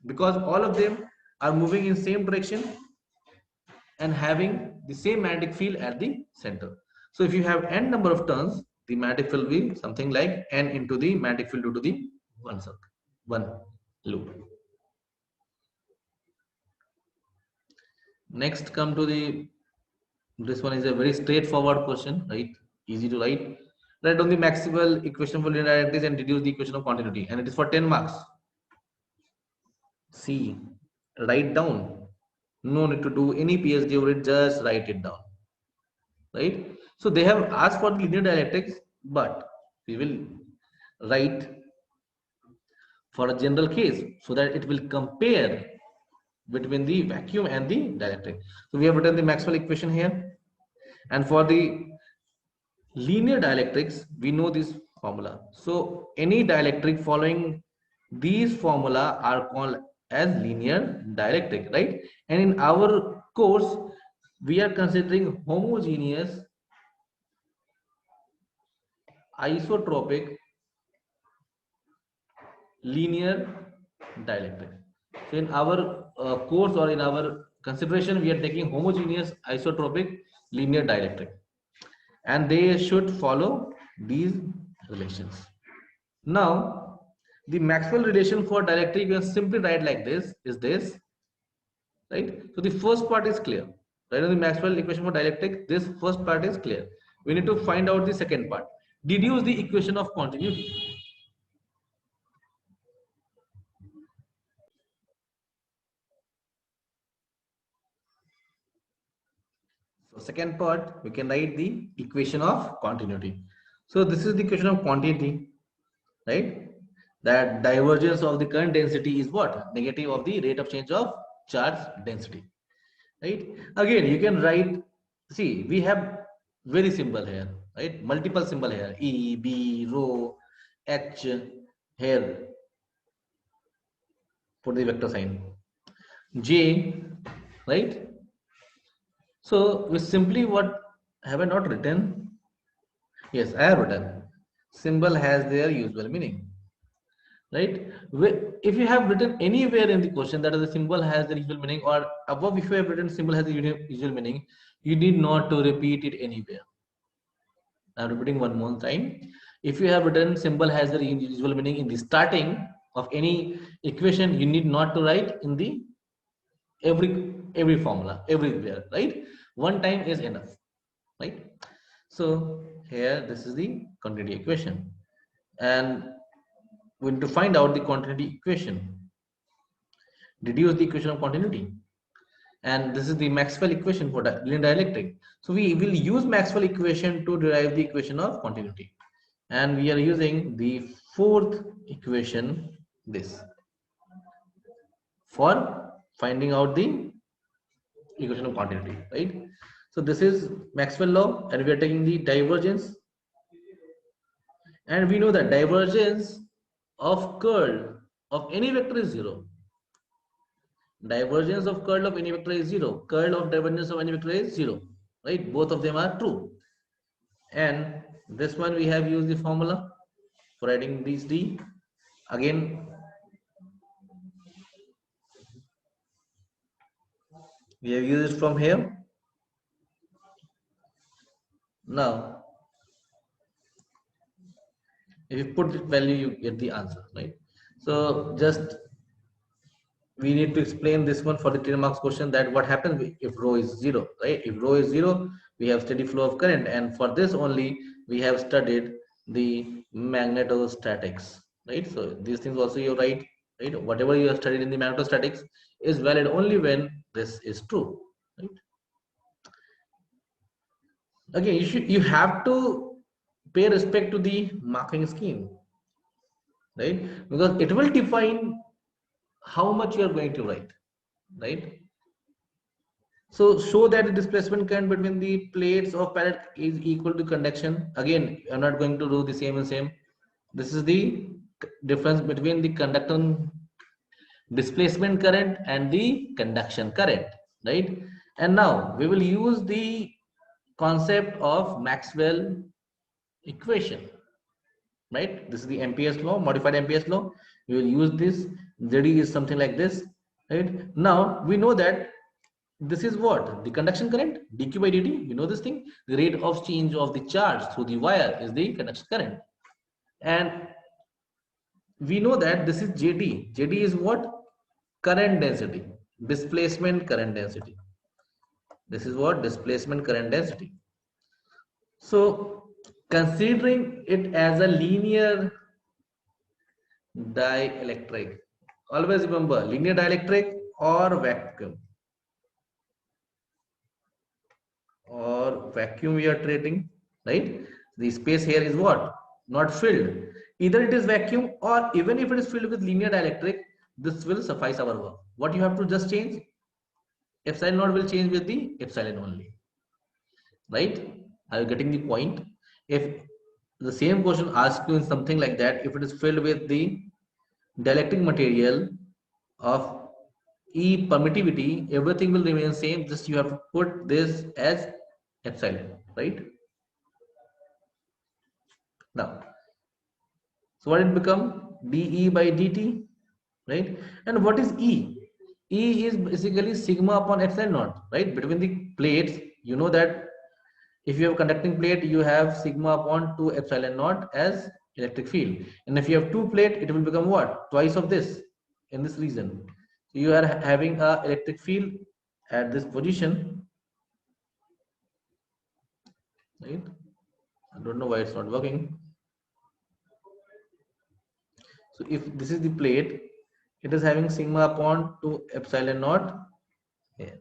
because all of them are moving in same direction and having the same magnetic field at the center. So if you have n number of turns, the magnetic field will be something like n into the magnetic field due to the one circle, one loop. Next, come to the, this one is a very straightforward question, right? Easy to write. Write down the Maxwell equation for linear directrix and deduce the equation of continuity, and it is for 10 marks. See, write down. No need to do any PhD over it, just write it down, right? So they have asked for the linear dialectics, but we will write for a general case so that it will compare between the vacuum and the dielectric. So we have written the Maxwell equation here, and for the linear dielectrics we know this formula. So any dielectric following these formula are called as linear dielectric, right? And in our course we are considering homogeneous isotropic linear dielectric. So in our course or in our consideration, we are taking homogeneous isotropic linear dielectric, and they should follow these relations. Now, the Maxwell relation for dielectric, you can simply write like this, is this, right? So the first part is clear. Right, on the Maxwell equation for dielectric, this first part is clear. We need to find out the second part. Deduce the equation of continuity. So second part, we can write the equation of continuity. So this is the equation of continuity, right? That divergence of the current density is what? Negative of the rate of change of charge density, right? Again, you can write, see, we have very symbol here, right? Multiple symbol here, E, B, rho, H, here for the vector sign, J, right? So we simply, what have I not written? Yes, I have written. Symbol has their usual meaning, right? If you have written anywhere in the question that the symbol has the usual meaning, or above if you have written symbol has the usual meaning, you need not to repeat it anywhere. I'm repeating one more time. If you have written symbol has the usual meaning in the starting of any equation, you need not to write in the every formula everywhere, right? One time is enough, right? So here this is the continuity equation, and we need to find out the continuity equation, deduce the equation of continuity, and this is the Maxwell equation for linear dielectric. So we will use Maxwell equation to derive the equation of continuity, and we are using the fourth equation, this, for finding out the equation of continuity, right? So this is Maxwell law, and we are taking the divergence, and we know that divergence of curl of any vector is zero. Divergence of curl of any vector is zero. Curl of divergence of any vector is zero, right? Both of them are true. And this one we have used the formula for writing these D. Again, we have used it from here. Now, if you put the value, you get the answer, right? So just we need to explain this one for the 10 marks question, that what happens if rho is zero, right? If rho is zero, we have steady flow of current, and for this only we have studied the magnetostatics, right? So these things also you write, right? Whatever you have studied in the magnetostatics is valid only when this is true, right? Again, you have to pay respect to the marking scheme, right? Because it will define how much you are going to write, right? So show that the displacement current between the plates of pallet is equal to conduction. Again, I'm not going to do the same and same. This is the difference between the conductor displacement current and the conduction current, right? And now we will use the concept of Maxwell equation, right? This is the Ampere's law, modified Ampere's law. We will use this. ZD is something like this, right? Now we know that this is what the conduction current, dq by dt. We know this thing. The rate of change of the charge through the wire is the conduction current, and we know that this is JD. JD is what? Current density, displacement current density. This is what? Displacement current density. So considering it as a linear dielectric, always remember linear dielectric or vacuum. Or vacuum we are treating, right? The space here is what? Not filled. Either it is vacuum, or even if it is filled with linear dielectric, this will suffice our work. What you have to just change? Epsilon naught will change with the epsilon only, right? Are you getting the point? If the same question asks you in something like that, if it is filled with the dielectric material of E permittivity, everything will remain same. Just you have to put this as epsilon, right? Now, so what it become? dE by dt, right? And what is E? E is basically sigma upon epsilon naught, right? Between the plates, you know that if you have a conducting plate, you have sigma upon 2 epsilon naught as electric field. And if you have two plate, it will become what? Twice of this in this region. So you are having a electric field at this position, right? I don't know why it's not working. So if this is the plate, it is having sigma upon 2 epsilon naught here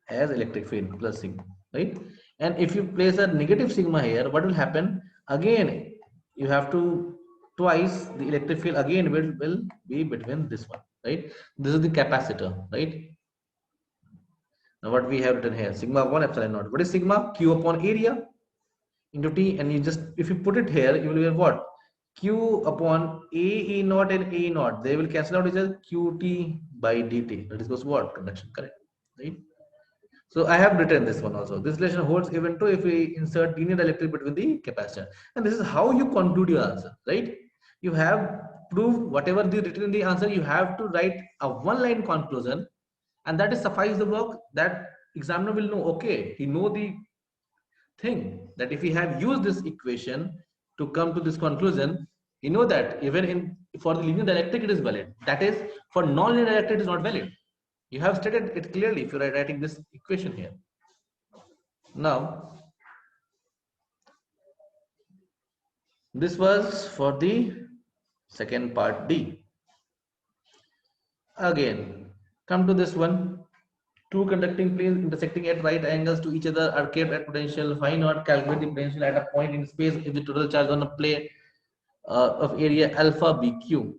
as electric field plus sigma, right? And if you place a negative sigma here, what will happen? Again, you have to twice the electric field again will be between this one, right? This is the capacitor, right? Now what we have written here, sigma upon epsilon naught. What is sigma? Q upon area into T, and you just, if you put it here, you will get what? Q upon A E naught and A naught. They will cancel out each other. QT by dt. That is goes what? Conduction current, right? So I have written this one also. This relation holds even true if we insert linear dielectric between the capacitor. And this is how you conclude your answer, right? You have proved whatever the written in the answer. You have to write a one-line conclusion, and that is suffice the work. That examiner will know. Okay, he know the thing that if we have used this equation to come to this conclusion, you know that even in for the linear dielectric it is valid. That is, for non-linear dielectric it is not valid. You have stated it clearly if you are writing this equation here. Now, this was for the second part D. Again, come to this one. Two conducting planes intersecting at right angles to each other are kept at potential. Find out, calculate the potential at a point in space if the total charge on a plane of area alpha BQ.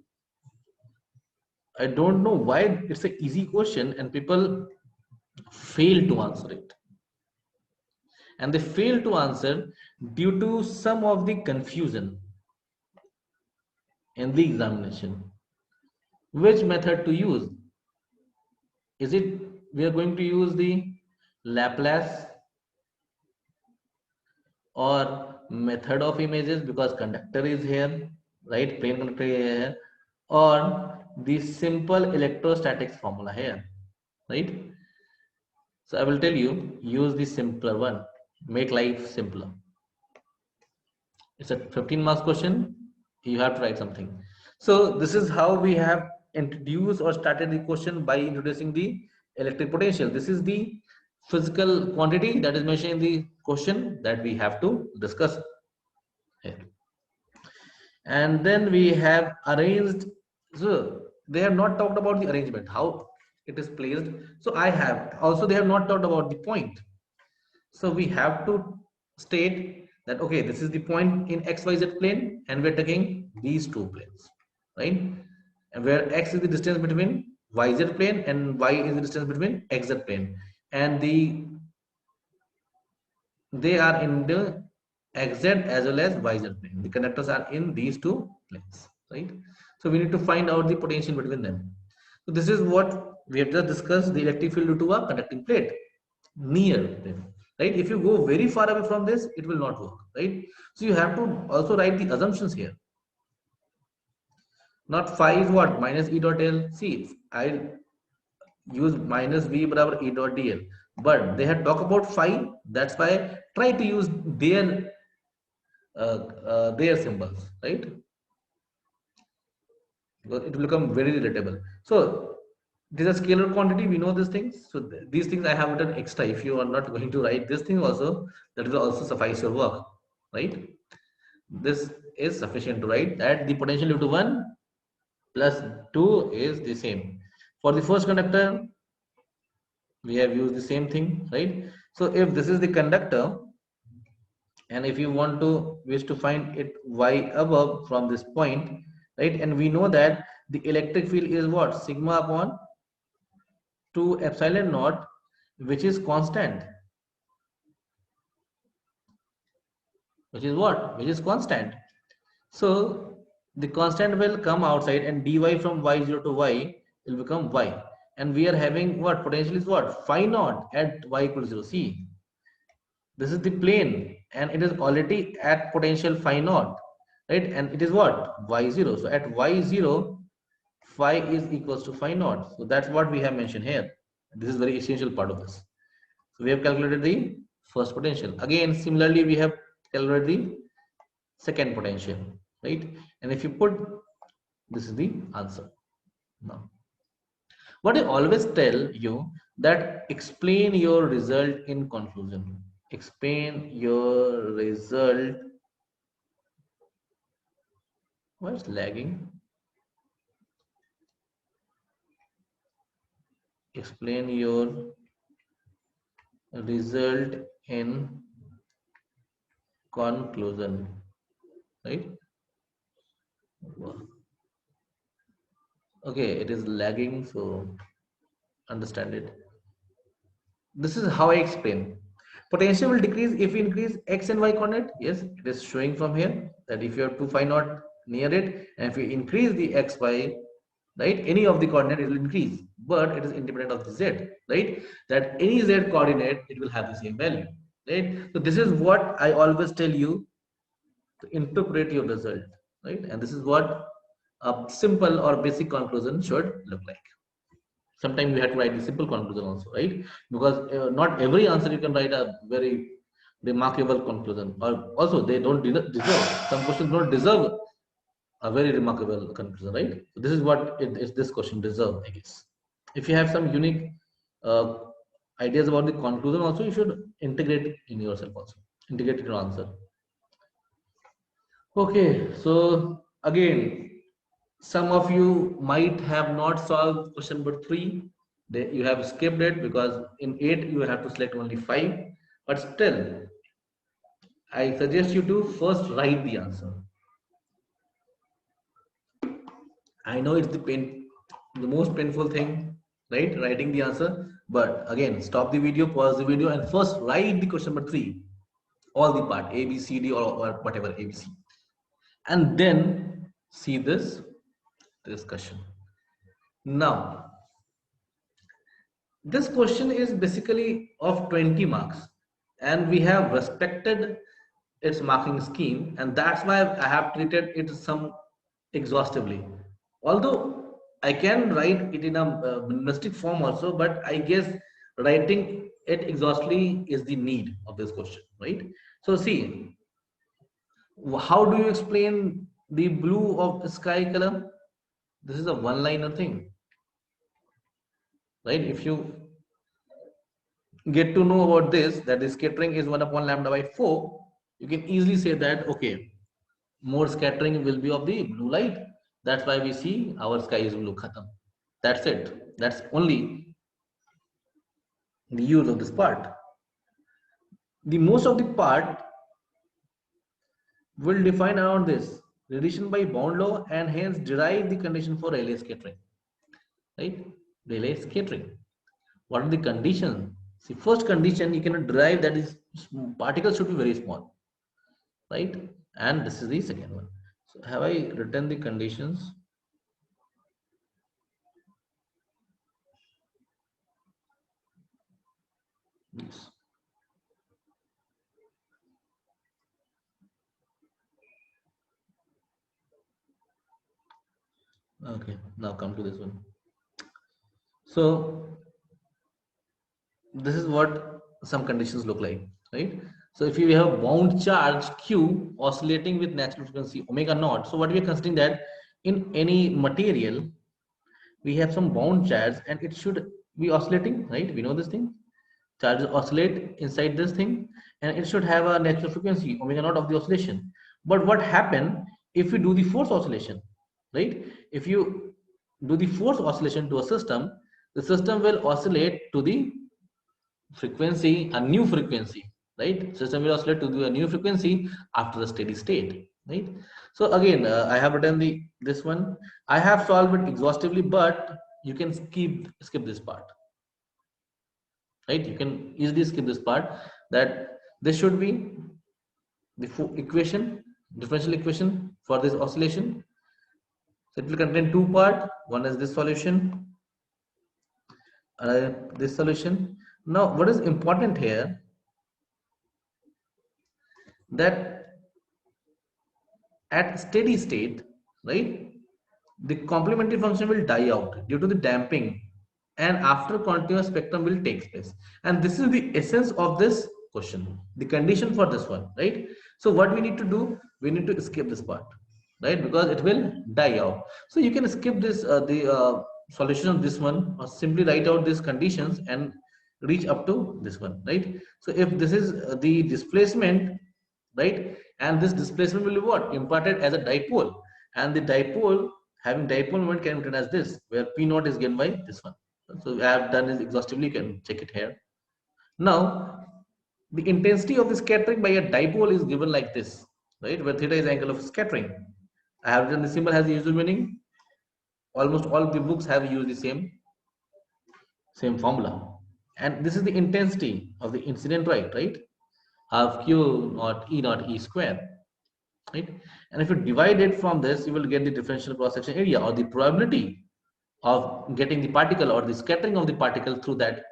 I don't know why it's an easy question and people fail to answer it. And they fail to answer due to some of the confusion in the examination. Which method to use? Is it we are going to use the Laplace or method of images because conductor is here, right? Plane conductor is here, or the simple electrostatics formula here, right? So I will tell you, use the simpler one, make life simpler. It's a 15 marks question. You have to write something. So this is how we have introduced or started the question by introducing the electric potential. This is the physical quantity that is mentioned in the question that we have to discuss here. And then we have arranged. So they have not talked about the arrangement, how it is placed. So I have also, they have not talked about the point. So we have to state that, okay, this is the point in XYZ plane and we're taking these two planes, right? And where X is the distance between YZ plane and Y is the distance between XZ plane. And they are in the XZ as well as YZ plane. The conductors are in these two planes, right? So we need to find out the potential between them. So this is what we have just discussed, the electric field due to a conducting plate near them, right? If you go very far away from this, it will not work, right? So you have to also write the assumptions here. Not phi is what? Minus E dot L. See, I'll use minus V barabar E dot DL. But they had talked about phi. That's why try to use their symbols, right? Because it will become very relatable. So this is a scalar quantity. We know these things. So these things I have written extra. If you are not going to write this thing also, that will also suffice your work, right? This is sufficient to write that the potential due to 1 plus 2 is the same. For the first conductor, we have used the same thing, right? So if this is the conductor, and if you want to wish to find it y above from this point, right? And we know that the electric field is what? Sigma upon 2 epsilon naught, which is constant. Which is what? Which is constant. So the constant will come outside and dy from y0 to y will become y. And we are having what? Potential is what? Phi naught at y equals 0. See, this is the plane and it is already at potential phi naught, right? And it is what? Y0. So at y0, phi is equals to phi naught. So that's what we have mentioned here. This is very essential part of this. So we have calculated the first potential. Again, similarly, we have calculated the second potential, right? And if you put, this is the answer. Now, what I always tell you that explain your result in conclusion. Explain your result. What's lagging? Explain your result in conclusion, right? Okay, it is lagging, so understand it. This is how I explain. Potential will decrease if we increase x and y coordinate. Yes, it is showing from here that if you have 2 phi naught near it, and if you increase the x, y, right, any of the coordinate, it will increase, but it is independent of the z, right? That any z coordinate, it will have the same value, right? So this is what I always tell you to interpret your result, right? And this is what a simple or basic conclusion should look like. Sometimes you have to write the simple conclusion also, right? Because not every answer you can write a very remarkable conclusion, or also they don't deserve, some questions don't deserve a very remarkable conclusion, right? So this is what this question deserve, I guess. If you have some unique uh, ideas about the conclusion also, you should integrate it in yourself also, integrate it in your answer. Okay, so again, some of you might have not solved question number 3. You have skipped it because in 8 you have to select only 5. But still, I suggest you to first write the answer. I know it's the most painful thing, right? Writing the answer. But again, stop the video, pause the video, and first write the question number 3. All the part, A, B, C, D, or whatever, A, B, C. And then see this discussion. Now, this question is basically of 20 marks, and we have respected its marking scheme, and that's why I have treated it some exhaustively. Although I can write it in a minimalistic form also, but I guess writing it exhaustively is the need of this question, right? So see, how do you explain the blue of sky color? This is a one-liner thing, right? If you get to know about this, that the scattering is 1 upon lambda by 4, you can easily say that, okay, more scattering will be of the blue light. That's why we see our sky is blue. Khatam. That's it. That's only the use of this part. the most of the part will define around this radiation by bound law and hence derive the condition for Rayleigh scattering, right? Rayleigh scattering. What are the conditions? See, first condition you cannot derive, that is particles should be very small, right? And this is the second one. So have I written the conditions? Yes. Okay, now come to this one. So this is what some conditions look like, right? So if you have bound charge Q oscillating with natural frequency omega naught, so what we are considering that in any material we have some bound charge and it should be oscillating, right? We know this thing. Charges oscillate inside this thing and it should have a natural frequency omega naught of the oscillation. But what happen if you do the force oscillation, right? If you do the force oscillation to a system, the system will oscillate to the frequency, a new frequency, right? System will oscillate to a new frequency after the steady state, right? So again, I have written this one. I have solved it exhaustively, but you can skip this part, right? You can easily skip this part. That this should be the equation, differential equation for this oscillation. So it will contain two parts. One is this solution, this solution. Now, what is important here, that at steady state, right, the complementary function will die out due to the damping, and after continuous spectrum will take place. And this is the essence of this question, the condition for this one, right? So what we need to do, we need to skip this part, right, because it will die out. So you can skip this the solution of this one, or simply write out these conditions and reach up to this one, right? So if this is the displacement, right, and this displacement will be what, imparted as a dipole, and the dipole having dipole moment can be written as this, where P naught is given by this one. So I have done this exhaustively, you can check it here. Now the intensity of the scattering by a dipole is given like this, right, where theta is angle of scattering. I have written the symbol has the usual meaning. Almost all the books have used the same formula, and this is the intensity of the incident, right? Half Q naught E square, right? And if you divide it from this, you will get the differential cross section area, or the probability of getting the particle or the scattering of the particle through that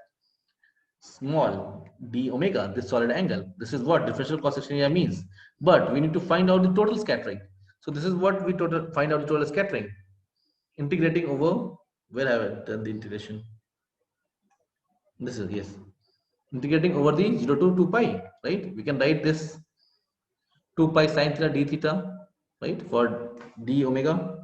small d omega, this solid angle. This is what differential cross section area means. But we need to find out the total scattering. So this is what we find out the total scattering. Integrating over, where have I done the integration? This is, yes, integrating over the 0 to 2 pi, right? We can write this 2 pi sine theta d theta, right, for d omega.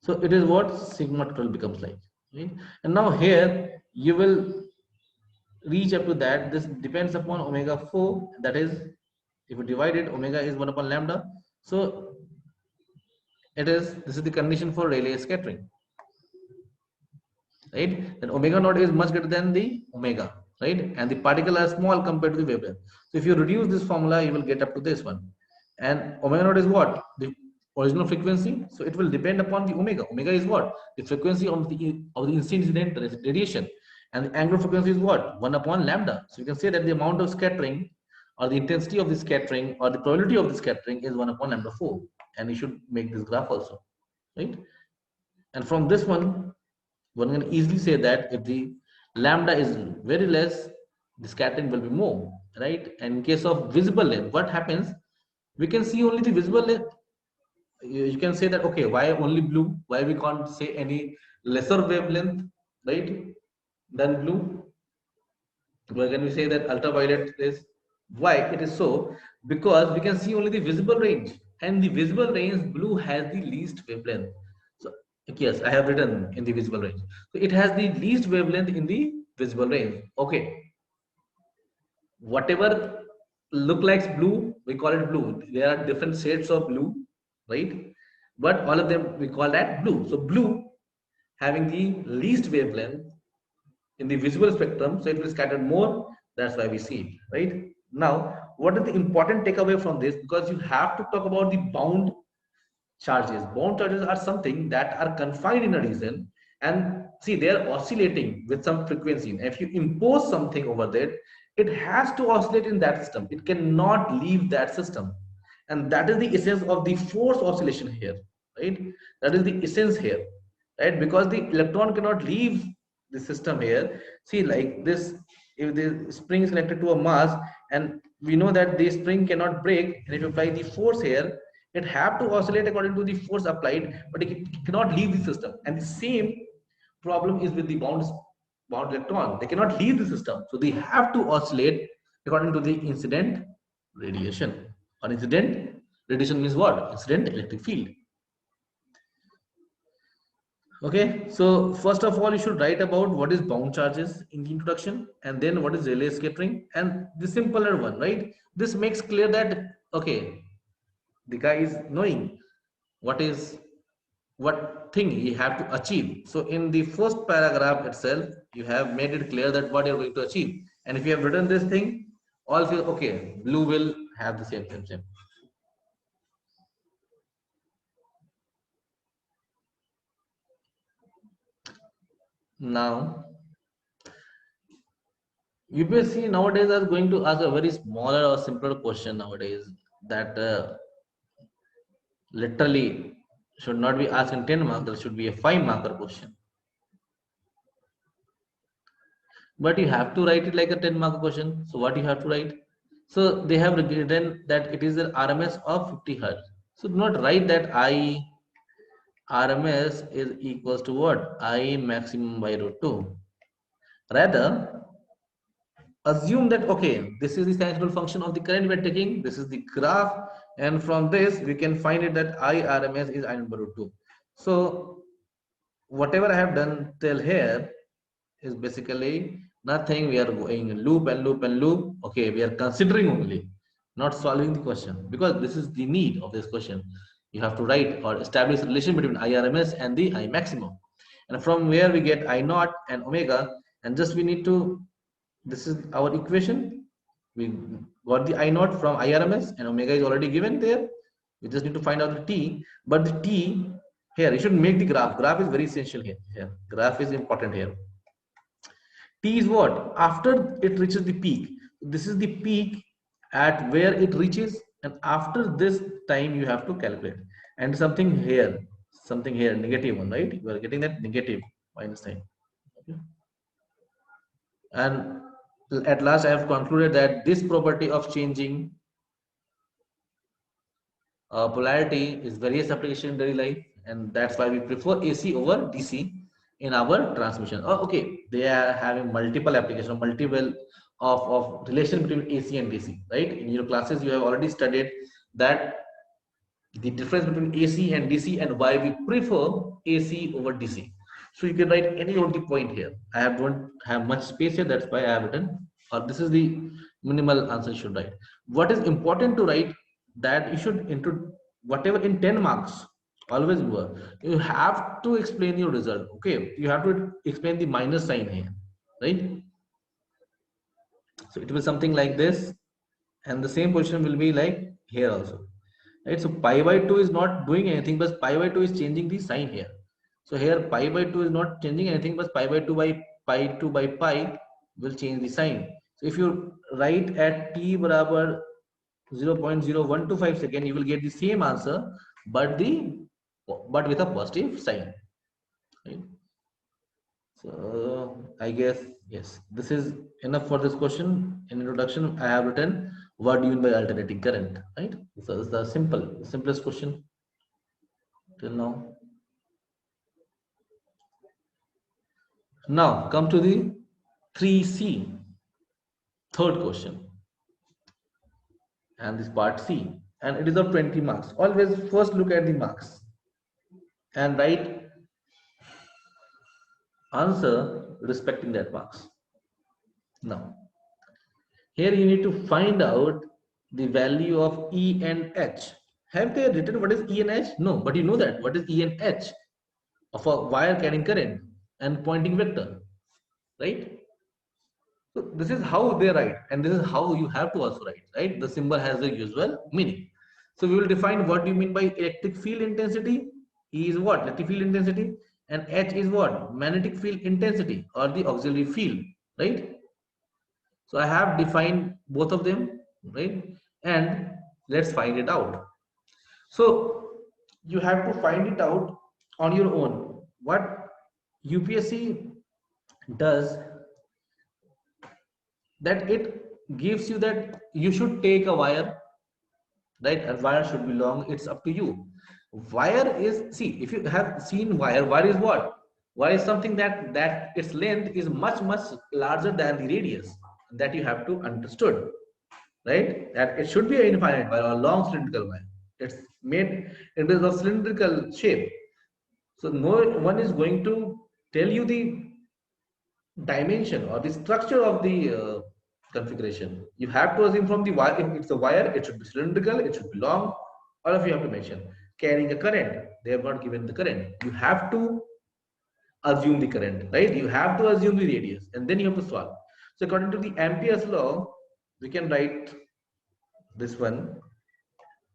So it is what sigma total becomes like, right? And now here you will reach up to that. This depends upon omega 4, that is, if you divide it, omega is 1 upon lambda. So this is the condition for Rayleigh scattering, right? Then omega naught is much greater than the omega, right? And the particle are small compared to the wavelength. So if you reduce this formula, you will get up to this one. And omega naught is what? The original frequency. So it will depend upon the omega. Omega is what? The frequency of the incident radiation. And the angular frequency is what? 1 upon lambda. So you can say that the amount of scattering, or the intensity of the scattering, or the probability of the scattering is 1 upon lambda 4. And you should make this graph also, right? And from this one can easily say that if the lambda is very less, the scattering will be more, right? And in case of visible length, what happens? We can see only the visible length. You can say that, okay, why only blue? Why we can't say any lesser wavelength, right, than blue? Why can we say that ultraviolet is? Why it is so? Because we can see only the visible range, and the visible range, blue has the least wavelength. So yes, I have written in the visible range. So it has the least wavelength in the visible range. Okay, whatever look like blue, we call it blue. There are different shades of blue, right? But all of them we call that blue. So blue having the least wavelength in the visible spectrum, so it will scatter more, That's why we see it, right? Now, what is the important takeaway from this? Because you have to talk about the bound charges. Bound charges are something that are confined in a region, and see, they are oscillating with some frequency. And if you impose something over there, it has to oscillate in that system. It cannot leave that system. And that is the essence of the force oscillation here, right? That is the essence here, right? Because the electron cannot leave the system here. See, like this, if the spring is connected to a mass, and we know that the spring cannot break, and if you apply the force here, it have to oscillate according to the force applied, but it cannot leave the system. And the same problem is with the bound electron. They cannot leave the system, so they have to oscillate according to the incident radiation. Or incident radiation means what? Incident electric field. Okay, so first of all, you should write about what is bound charges in the introduction, and then what is Rayleigh scattering, and the simpler one, right? This makes clear that okay, the guy is knowing what thing he have to achieve. So in the first paragraph itself, you have made it clear that what you're going to achieve. And if you have written this thing, all feel okay, blue will have the same. Now, UPSC nowadays are going to ask a very smaller or simpler question nowadays that literally should not be asked in 10 marks. There should be a 5-marker question. But you have to write it like a 10-mark question. So what you have to write? So they have written that it is an RMS of 50 hertz. So do not write that I RMS is equals to what? I maximum by root 2. Rather, assume that okay, this is the sinusoidal function of the current we are taking. This is the graph, and from this we can find it that I RMS is I number root 2. So whatever I have done till here is basically nothing. We are going loop and loop and loop. Okay, we are considering only, not solving the question, because this is the need of this question. You have to write or establish a relation between IRMS and the I maximum, and from where we get I naught and omega, and just we need to, this is our equation. We got the I naught from IRMS, and omega is already given there. We just need to find out the T, but the T here, you should make the graph. Graph is very essential here. Graph is important here. T is what? After it reaches the peak. This is the peak at where it reaches, and after this time you have to calculate. And something here, negative one, right? You are getting that negative minus sign. Okay. And at last I have concluded that this property of changing polarity is various application in daily life, and that's why we prefer AC over DC in our transmission. Oh, okay, they are having multiple applications, multiple of relation between AC and DC, right? In your classes, you have already studied that the difference between AC and DC and why we prefer AC over DC. So you can write any of the point here. I don't have much space here, that's why I have written, or this is the minimal answer you should write. What is important to write, that you should into whatever in 10 marks, always you have to explain your result. Okay, you have to explain the minus sign here, right? So it will something like this, and the same position will be like here also, right? So pi by 2 is not doing anything, but pi by 2 is changing the sign here. So here pi by 2 is not changing anything, but pi by 2 by pi 2 by pi will change the sign. So if you write at t barabar 0.0125 second, you will get the same answer, but with a positive sign, right? So I guess yes, this is enough for this question. In introduction, I have written what do you mean by alternating current, right? So it's the simplest question till now. Now come to the 3C, third question, and this part C, and it is of 20 marks. Always first look at the marks and write answer respecting that marks. Now, here you need to find out the value of E and H. Have they written what is E and H? No, but you know that. What is E and H of a wire carrying current and Poynting vector, right? So this is how they write, and this is how you have to also write, right? The symbol has the usual meaning. So we will define what you mean by electric field intensity. E is what? Electric field intensity. And H is what? Magnetic field intensity or the auxiliary field, right? So I have defined both of them, right? And let's find it out. So you have to find it out on your own. What UPSC does, that it gives you that you should take a wire, right? A wire should be long. It's up to you. Wire is, see, if you have seen wire is what? Wire is something that its length is much larger than the radius. That you have to understood, right? That it should be an infinite wire or a long cylindrical wire. It's made in terms of cylindrical shape. So no one is going to tell you the dimension or the structure of the configuration. You have to assume from the wire. If it's a wire, it should be cylindrical, it should be long. All of you have to mention carrying a current. They have not given the current. You have to assume the current, right? You have to assume the radius, and then you have to solve. So according to the Ampere's law, we can write this one,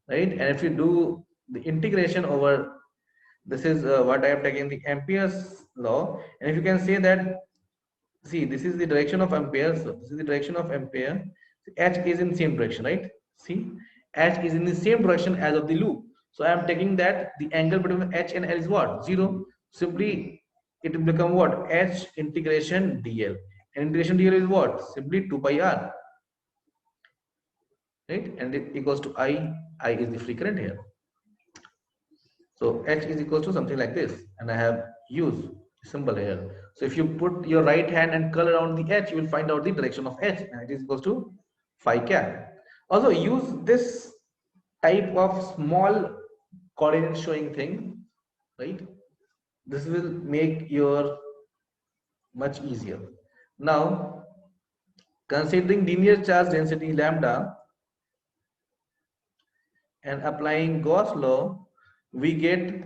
right? And if you do the integration over, this is what I have taken the Ampere's law, and if you can say that, see, this is the direction of Ampere, so this is the direction of Ampere. H is in the same direction, right? See, H is in the same direction as of the loop. So I am taking that the angle between H and L is what? 0. Simply it will become what? H integration dl. And integration dl is what? Simply 2 pi r, right? And it equals to I. I is the free current here. So H is equals to something like this, and I have used symbol here. So if you put your right hand and curl around the H, you will find out the direction of H, and it is equals to phi cap. Also use this type of small coordinate showing thing, right? This will make your much easier. Now, considering linear charge density lambda and applying Gauss law, we get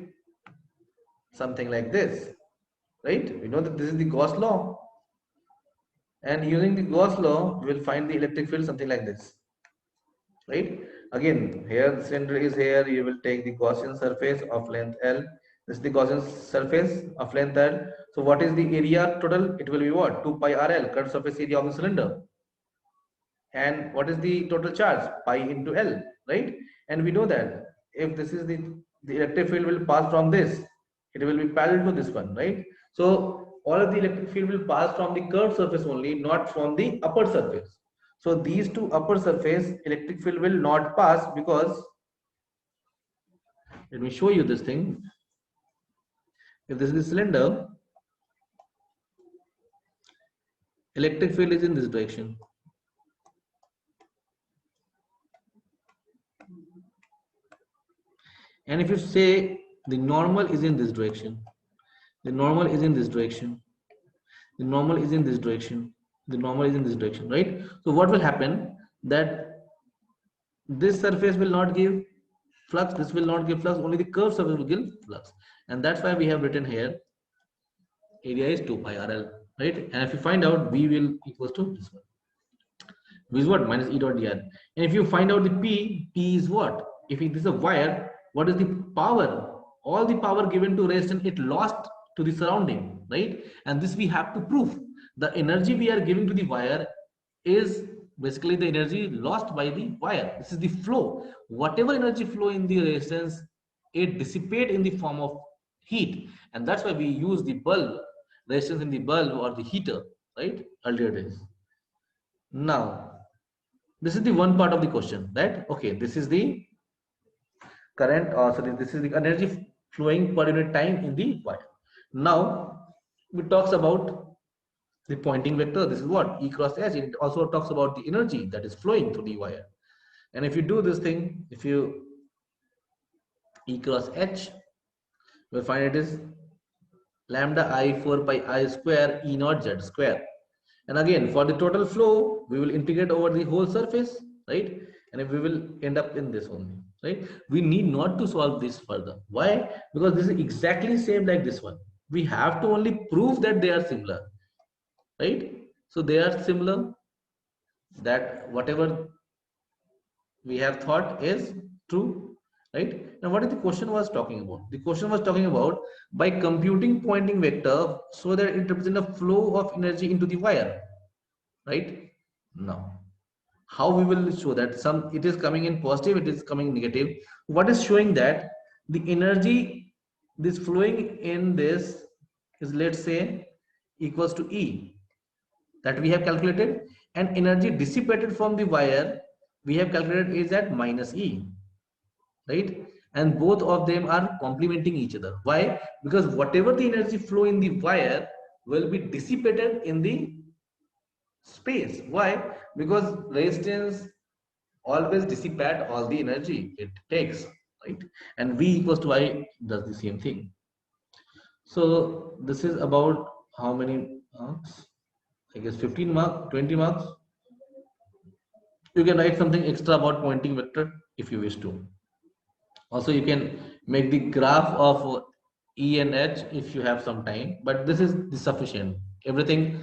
something like this, right? We know that this is the Gauss law, and using the Gauss law, we will find the electric field something like this, right? Again, here the cylinder is here. You will take the Gaussian surface of length L. This is the Gaussian surface of length L. So what is the area total? It will be what? 2 pi RL, current surface area of the cylinder. And what is the total charge? Pi into L, right? And we know that if this is the electric field will pass from this, it will be parallel to this one, right? So all of the electric field will pass from the curved surface only, not from the upper surface. So these two upper surface electric field will not pass, because, let me show you this thing. If this is the cylinder, electric field is in this direction. And if you say the normal is in this direction, the normal is in this direction, the normal is in this direction, the normal is in this direction, right? So what will happen, that this surface will not give flux, this will not give flux, only the curved surface will give flux. And that's why we have written here area is 2 pi RL, right? And if you find out V will equals to this one. V is what? Minus E dot dr. And if you find out the P is what? If this is a wire, what is the power? All the power given to resistance, it lost to the surrounding, right? And this we have to prove. The energy we are giving to the wire is basically the energy lost by the wire. This is the flow. Whatever energy flow in the resistance, it dissipate in the form of heat. And that's why we use the bulb, resistance in the bulb or the heater, right? Earlier days. Now, this is the one part of the question, right? Okay, this is the current, or so this is the energy flowing per unit time in the wire. Now, we talks about the Poynting vector. This is what? E cross H. It also talks about the energy that is flowing through the wire. And if you do this thing, if you E cross H, we'll find it is lambda I 4 pi I square E naught Z square. And again, for the total flow, we will integrate over the whole surface, right? And we will end up in this only, right? We need not to solve this further. Why? Because this is exactly same like this one. We have to only prove that they are similar, right? So they are similar, that whatever we have thought is true, right? Now, what is the question was talking about? The question was talking about by computing Poynting vector so that it represents a flow of energy into the wire, right? Now, how we will show that some it is coming in positive, it is coming negative. What is showing that the energy this flowing in this is, let's say, equals to E, that we have calculated, and energy dissipated from the wire we have calculated is at minus E, right? And both of them are complementing each other. Why? Because whatever the energy flow in the wire will be dissipated in the space. Why? Because resistance always dissipate all the energy it takes, right? And V equals to I does the same thing. So this is about how many marks? I guess 15 marks, 20 marks. You can write something extra about Poynting vector if you wish to. Also, you can make the graph of E and H if you have some time, but this is sufficient. Everything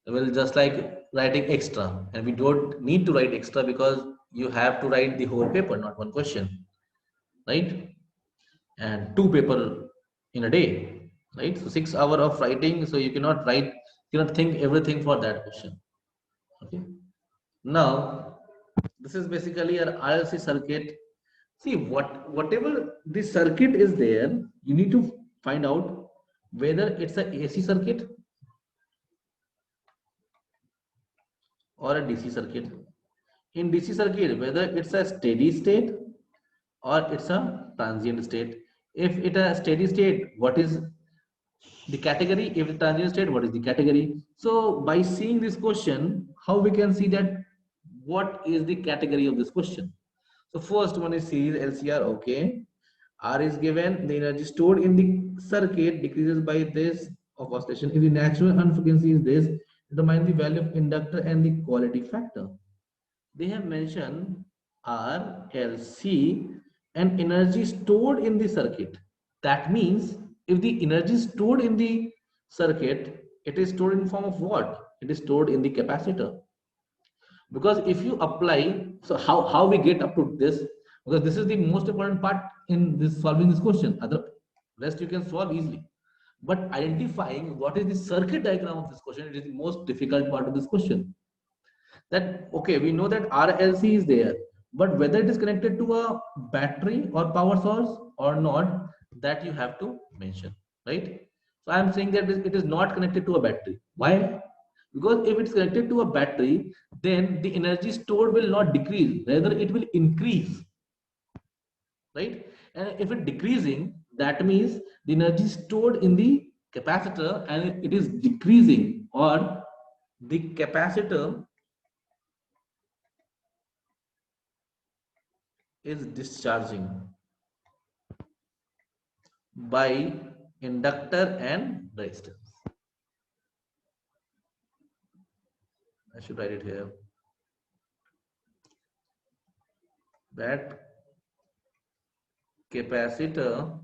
will just like writing extra, and we don't need to write extra because you have to write the whole paper, not one question, right? And two paper in a day, right? So 6 hours of writing, so you cannot write, you cannot think everything for that question. Okay. Now, this is basically an RLC circuit. See, whatever the circuit is there, you need to find out whether it's a AC circuit or a DC circuit. In DC circuit, whether it's a steady state or it's a transient state. If it's a steady state, what is the category? If it's transient state, what is the category? So by seeing this question, how we can see that what is the category of this question? So first one is series LCR. Okay, R is given, the energy stored in the circuit decreases by this of oscillation. If the natural unfrequency is this, determine the value of inductor and the quality factor. They have mentioned R, L, C, and energy stored in the circuit. That means if the energy stored in the circuit, it is stored in form of what? It is stored in the capacitor. Because if you apply, so how we get up to this? Because this is the most important part in this solving this question. Other rest you can solve easily. But identifying what is the circuit diagram of this question, it is the most difficult part of this question. That okay, we know that RLC is there, but whether it is connected to a battery or power source or not, that you have to mention, right? So I am saying that it is not connected to a battery. Why? Because if it's connected to a battery, then the energy stored will not decrease, rather it will increase, right? And if it decreasing, that means the energy stored in the capacitor and it is decreasing, or the capacitor is discharging by inductor and resistance. I should write it here. That capacitor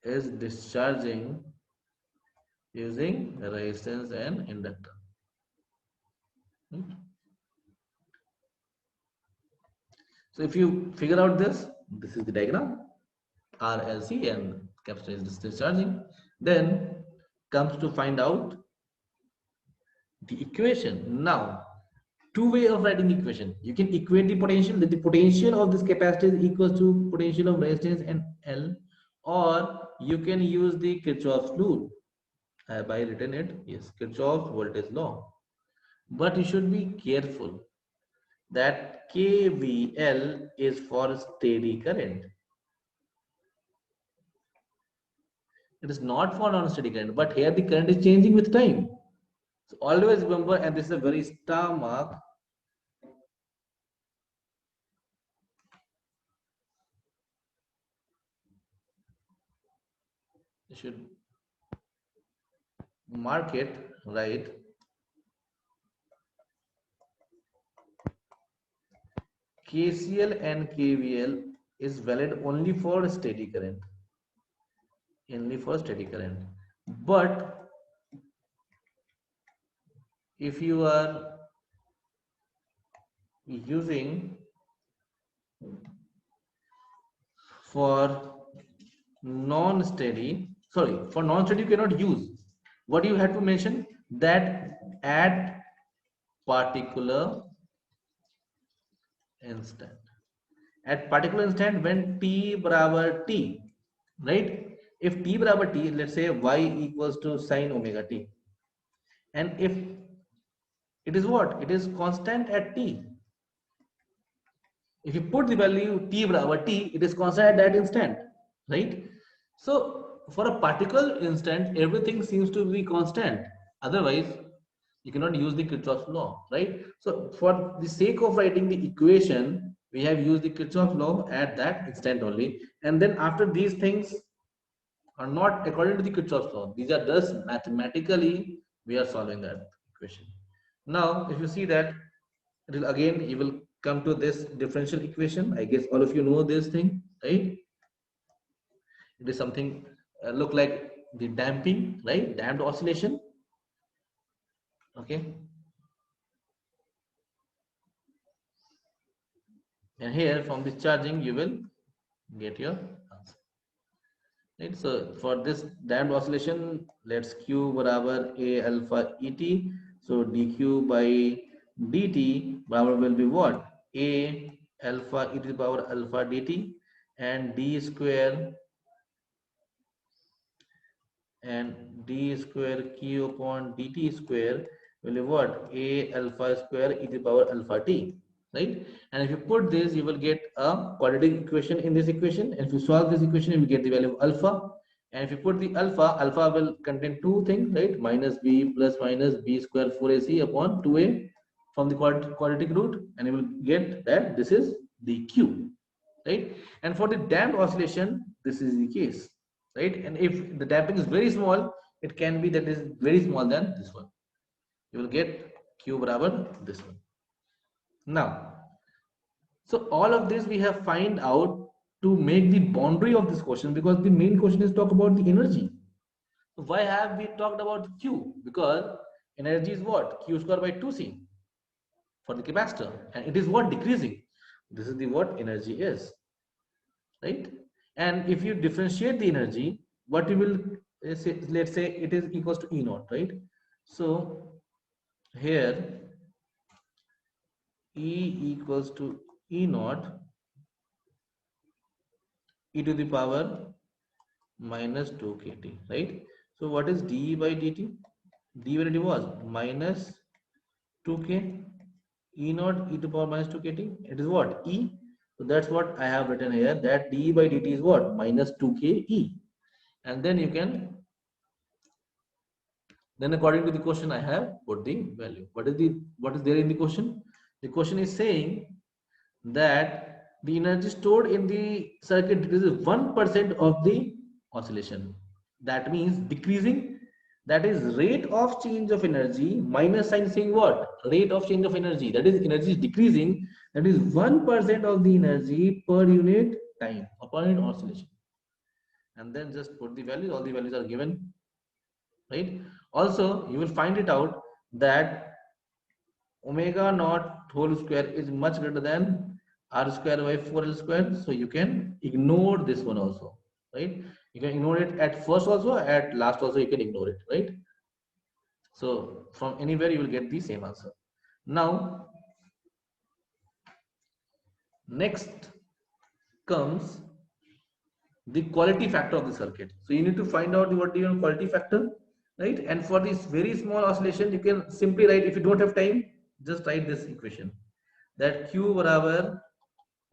is discharging using resistance and inductor. So if you figure out this, this is the diagram. RLC and capacitor is discharging. Then comes to find out the equation. Now, two way of writing the equation. You can equate the potential, that the potential of this capacitor is equal to potential of resistance and L, or you can use the Kirchhoff's rule. Have I written it? Yes, Kirchhoff's voltage law. But you should be careful that KVL is for steady current. It is not for non-steady current, but here the current is changing with time. So always remember, and this is a very star mark, you should mark it right. KCL and KVL is valid only for steady current, only for steady current. But if you are using for non-steady, sorry, for non-steady you cannot use. What you have to mention that at particular instant. At particular instant when t barabar t, right? If t barabar t, let's say y equals to sine omega t, and if it is what? It is constant at t. If you put the value t barabar t, it is constant at that instant, right? So for a particular instant, everything seems to be constant. Otherwise, you cannot use the Kirchhoff's law, right? So for the sake of writing the equation, we have used the Kirchhoff's law at that instant only. And then after these things are not according to the Kirchhoff's law, these are just mathematically we are solving that equation. Now, if you see that, it will again, you will come to this differential equation. I guess all of you know this thing, right? It is something look like the damping, right? Damped oscillation. Okay. And here from this charging, you will get your answer. Right? So for this damped oscillation, let's q barabar a alpha et. So dq by dt barabar will be what? A alpha e to the power alpha dt, and d square q upon dt square will be what? A alpha square e to the power alpha t. Right? And if you put this, you will get a quadratic equation in this equation. And if you solve this equation, you will get the value of alpha. And if you put the alpha will contain two things, right? Minus b plus minus b square 4ac upon 2a from the quadratic root, and you will get that this is the q, right? And for the damped oscillation, this is the case, right? And if the damping is very small, it can be that is very small than this one. You will get q barabar this one. Now, so all of this we have find out to make the boundary of this question, because the main question is talk about the energy. So why have we talked about Q? Because energy is what? Q square by 2C for the capacitor, and it is what? Decreasing. This is the what energy is, right? And if you differentiate the energy, what you will say, let's say it is equals to E naught, right? So here E equals to E naught e to the power minus 2 kt, right? So what is dE by dt? dE by dt was minus 2k E naught e to the power minus 2 kt. It is what? E. So that's what I have written here, that dE by dt is what? Minus 2k E. And then you can, then according to the question I have put the value. What is there in the question? The question is saying that the energy stored in the circuit decreases 1% of the oscillation. That means decreasing, that is rate of change of energy minus sign saying what? Rate of change of energy, that is energy is decreasing, that is 1% of the energy per unit time or per unit oscillation. And then just put the values, all the values are given, right? Also, you will find it out that omega naught whole square is much greater than r square by 4l square. So you can ignore this one also, right? You can ignore it at first also, at last also you can ignore it, right? So from anywhere you will get the same answer. Now, next comes the quality factor of the circuit. So you need to find out what is your quality factor, right? And for this very small oscillation, you can simply write, if you don't have time, just write this equation, that q barabar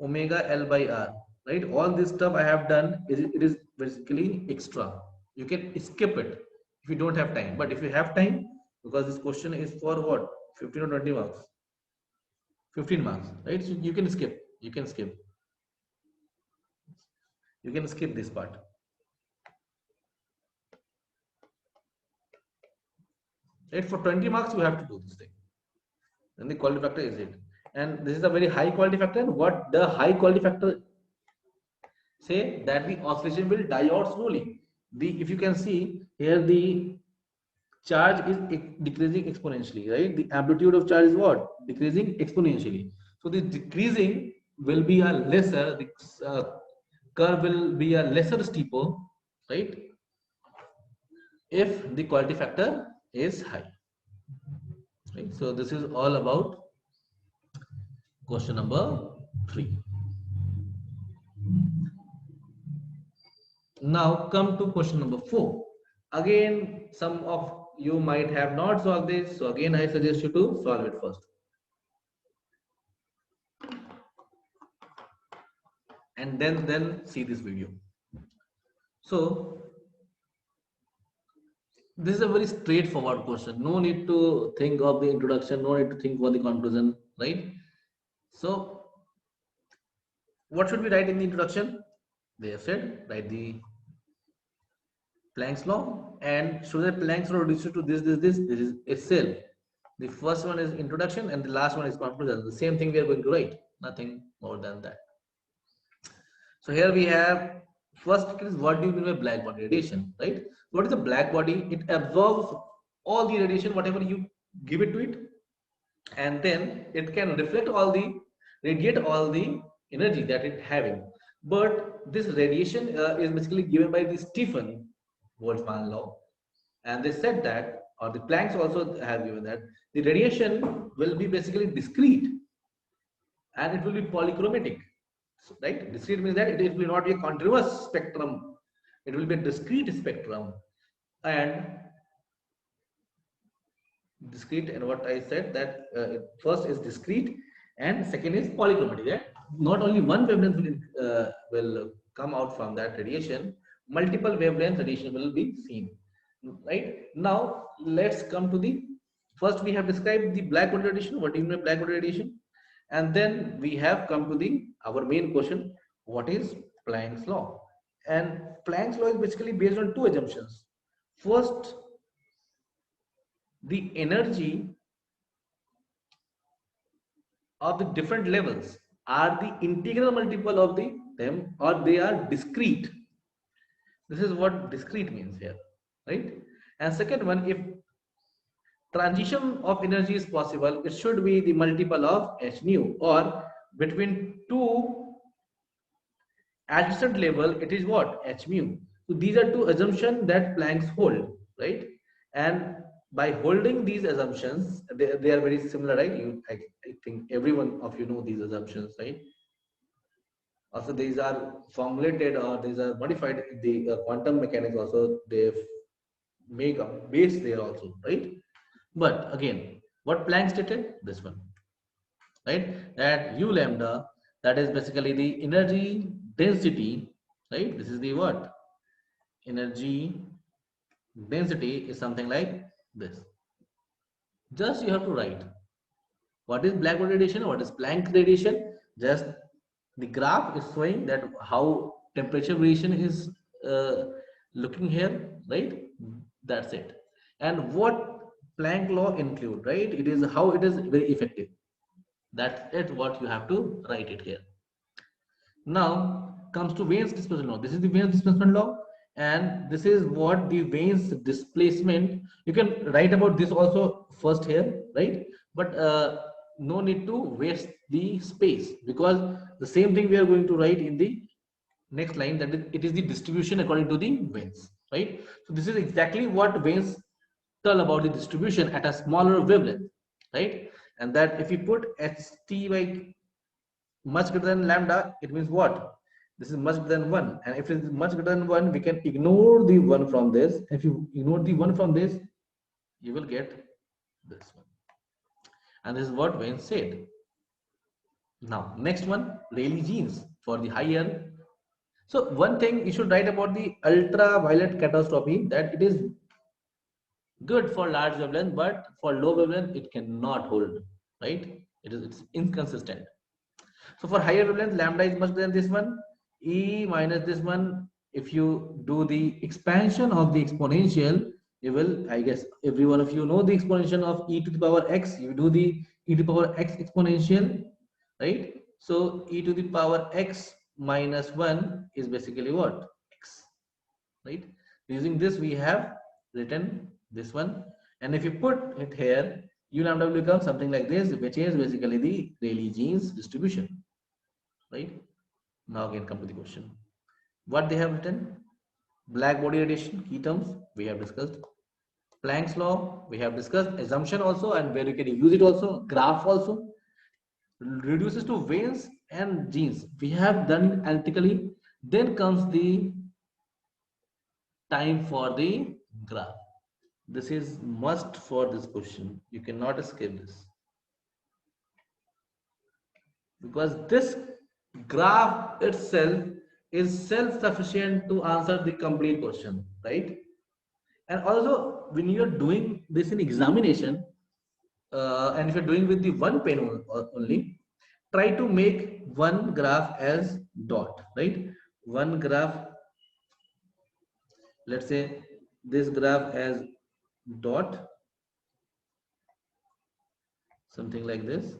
omega L by R, right? All this stuff I have done is it is basically extra. You can skip it if you don't have time. But if you have time, because this question is for what? 15 or 20 marks. 15 marks, right? So you can skip. You can skip. You can skip this part. Right? For 20 marks, you have to do this thing. Then the quality factor is it. And this is a very high quality factor. What the high quality factor say? That the oscillation will die out slowly. If you can see here, the charge is decreasing exponentially, right? The amplitude of charge is what? Decreasing exponentially. So the decreasing will be a lesser, the curve will be a lesser steeper, right? If the quality factor is high, right? So this is all about question number 3. Now come to question number 4. Again, some of you might have not solved this, so again I suggest you to solve it first, and then see this video. So this is a very straightforward question. No need to think of the introduction, no need to think for the conclusion, right? So what should we write in the introduction? They have said write the Planck's law, and should the Planck's law reduce to this is itself. The first one is introduction and the last one is conclusion. The same thing we are going to write, nothing more than that. So here we have, first is what do you mean by black body radiation, right? What is a black body? It absorbs all the radiation, whatever you give it to it, and then it can radiate all the energy that it having. But this radiation is basically given by the Stephen Boltzmann law, and they said that, or the Planck's also have given that the radiation will be basically discrete and it will be polychromatic. So, right? Discrete means that it will not be a continuous spectrum. It will be a discrete spectrum. And discrete, and what I said that first is discrete and second is polychromatic. Right? Not only one wavelength will come out from that radiation, multiple wavelength radiation will be seen. Right? Now let's come to the, first we have described the black body radiation. What do you mean by black body radiation? And then we have come to the our main question, what is Planck's law? And Planck's law is basically based on two assumptions. First, the energy of the different levels are the integral multiple of them, or they are discrete. This is what discrete means here, right? And second one, if transition of energy is possible, it should be the multiple of h nu, or between two adjacent level, it is what? H mu. So these are two assumptions that Planck's hold, right? And by holding these assumptions, they are very similar, right? I think every one of you know these assumptions, right? Also, these are formulated or these are modified in the quantum mechanics. Also, they make a base there also, right? But again, what Planck stated? This one, right? That u lambda, that is basically the energy density, right? This is the what? Energy density is something like this. Just you have to write what is black body radiation, what is Planck radiation. Just the graph is showing that how temperature variation is looking here, right? That's it. And what Planck law include, right? It is how it is very effective. That's it, what you have to write it here. Now comes to Wien's displacement law. This is the Wien's displacement law, and this is what the Wien's displacement. You can write about this also first here, right? But no need to waste the space, because the same thing we are going to write in the next line, that it is the distribution according to the Wien's, right? So this is exactly what Wien's tell about the distribution at a smaller wavelength, right? And that if you put ht by much greater than lambda, it means what? This is much greater than 1, and if it is much greater than 1, we can ignore the 1 from this. If you ignore the 1 from this, you will get this one, and this is what Wien said. Now next one, Rayleigh jeans for the higher. So one thing you should write about the ultraviolet catastrophe, that it is good for large wavelength, but for low wavelength it cannot hold, right? It's inconsistent. So for higher wavelength, lambda is much greater than this one, e minus this one. If you do the expansion of the exponential, you will, I guess every one of you know the exponential of e to the power x. You do the e to the power x exponential, right? So e to the power x minus 1 is basically what? X, right? Using this, we have written this one. And if you put it here, u lambda will become something like this, which is basically the Rayleigh-Jeans distribution, right? Now again come to the question. What they have written? Black body radiation, key terms, we have discussed. Planck's law, we have discussed. Assumption also, and where you can use it also. Graph also. Reduces to veins and genes. We have done it analytically. Then comes the time for the graph. This is must for this question. You cannot escape this. Because this graph itself is self-sufficient to answer the complete question, right? And also, when you're doing this in examination, and if you're doing with the one pen only, try to make one graph as dot, right? One graph, let's say this graph as dot, something like this,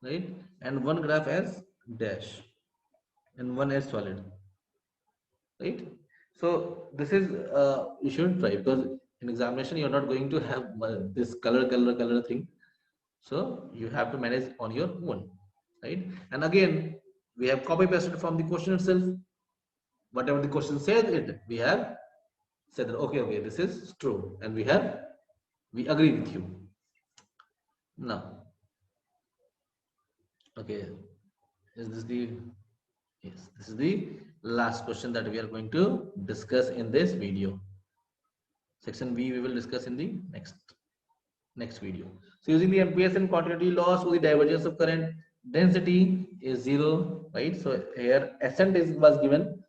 right? And one graph as dash, and one as solid, right? So this is you shouldn't try, because in examination you're not going to have this color thing, so you have to manage on your own, right? And again, we have copy pasted from the question itself. Whatever the question says, it we have said that okay, this is true, and we agree with you. Now, okay, is this the yes, this is the last question that we are going to discuss in this video. Section B we will discuss in the next video. So using the MPS and continuity law, so the divergence of current density is 0, right? So here ascent was given,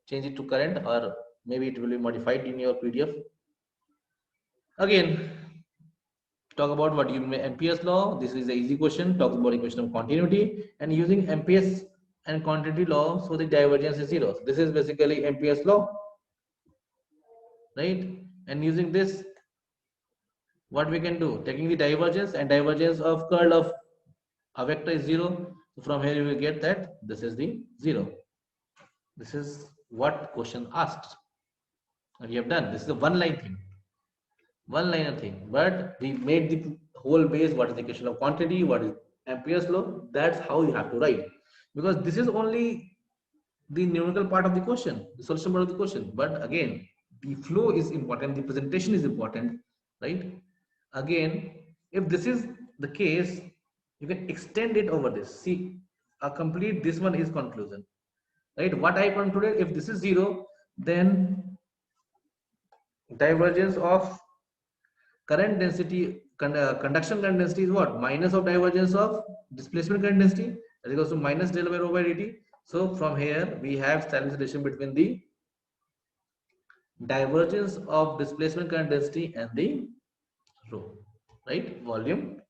change it to current, or maybe it will be modified in your PDF. Again, talk about what you may MPS law. This is the easy question. Talks about equation of continuity, and using MPS and continuity law, so the divergence is 0. So this is basically MPS law, right? And using this, what we can do, taking the divergence, and divergence of curl of a vector is 0. So from here you will get that this is the 0. This is what question asked, and you have done. This is a one-line thing, one-liner thing. But we made the whole base. What is the equation of quantity? What is Ampere's law? That's how you have to write, because this is only the numerical part of the question, the solution part of the question. But again, the flow is important. The presentation is important, right? Again, if this is the case, you can extend it over this. See, a complete this one is conclusion, right? What I concluded, if this is 0, then divergence of current density, conduction current density is what? Minus of divergence of displacement current density, that is equals to minus del by rho by dt. So from here we have silent relation between the divergence of displacement current density and the rho, right? Volume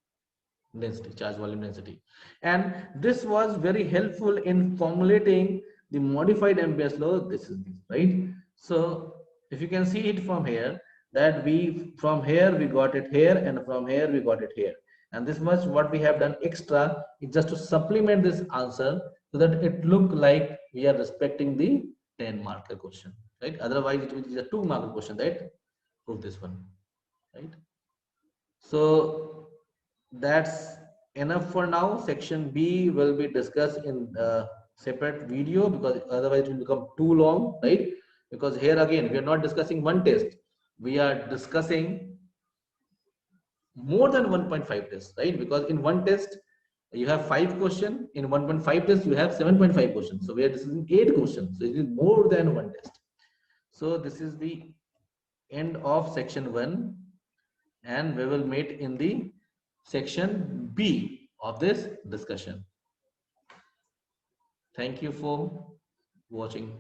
density, charge volume density. And this was very helpful in formulating the modified Ampere's law. This is this, right? So if you can see it from here, that we from here we got it here, and from here we got it here, and this much what we have done extra is just to supplement this answer, so that it look like we are respecting the 10 marker question, right? Otherwise it is a 2 marker question, that prove this one, right? So that's enough for now. Section B will be discussed in a separate video, because otherwise it will become too long, right? Because here again we are not discussing one test, we are discussing more than 1.5 tests, right? Because in one test you have 5 questions, in 1.5 tests you have 7.5 questions, so we are discussing 8 questions, so it is more than one test. So this is the end of section 1, and we will meet in the section B of this discussion. Thank you for watching.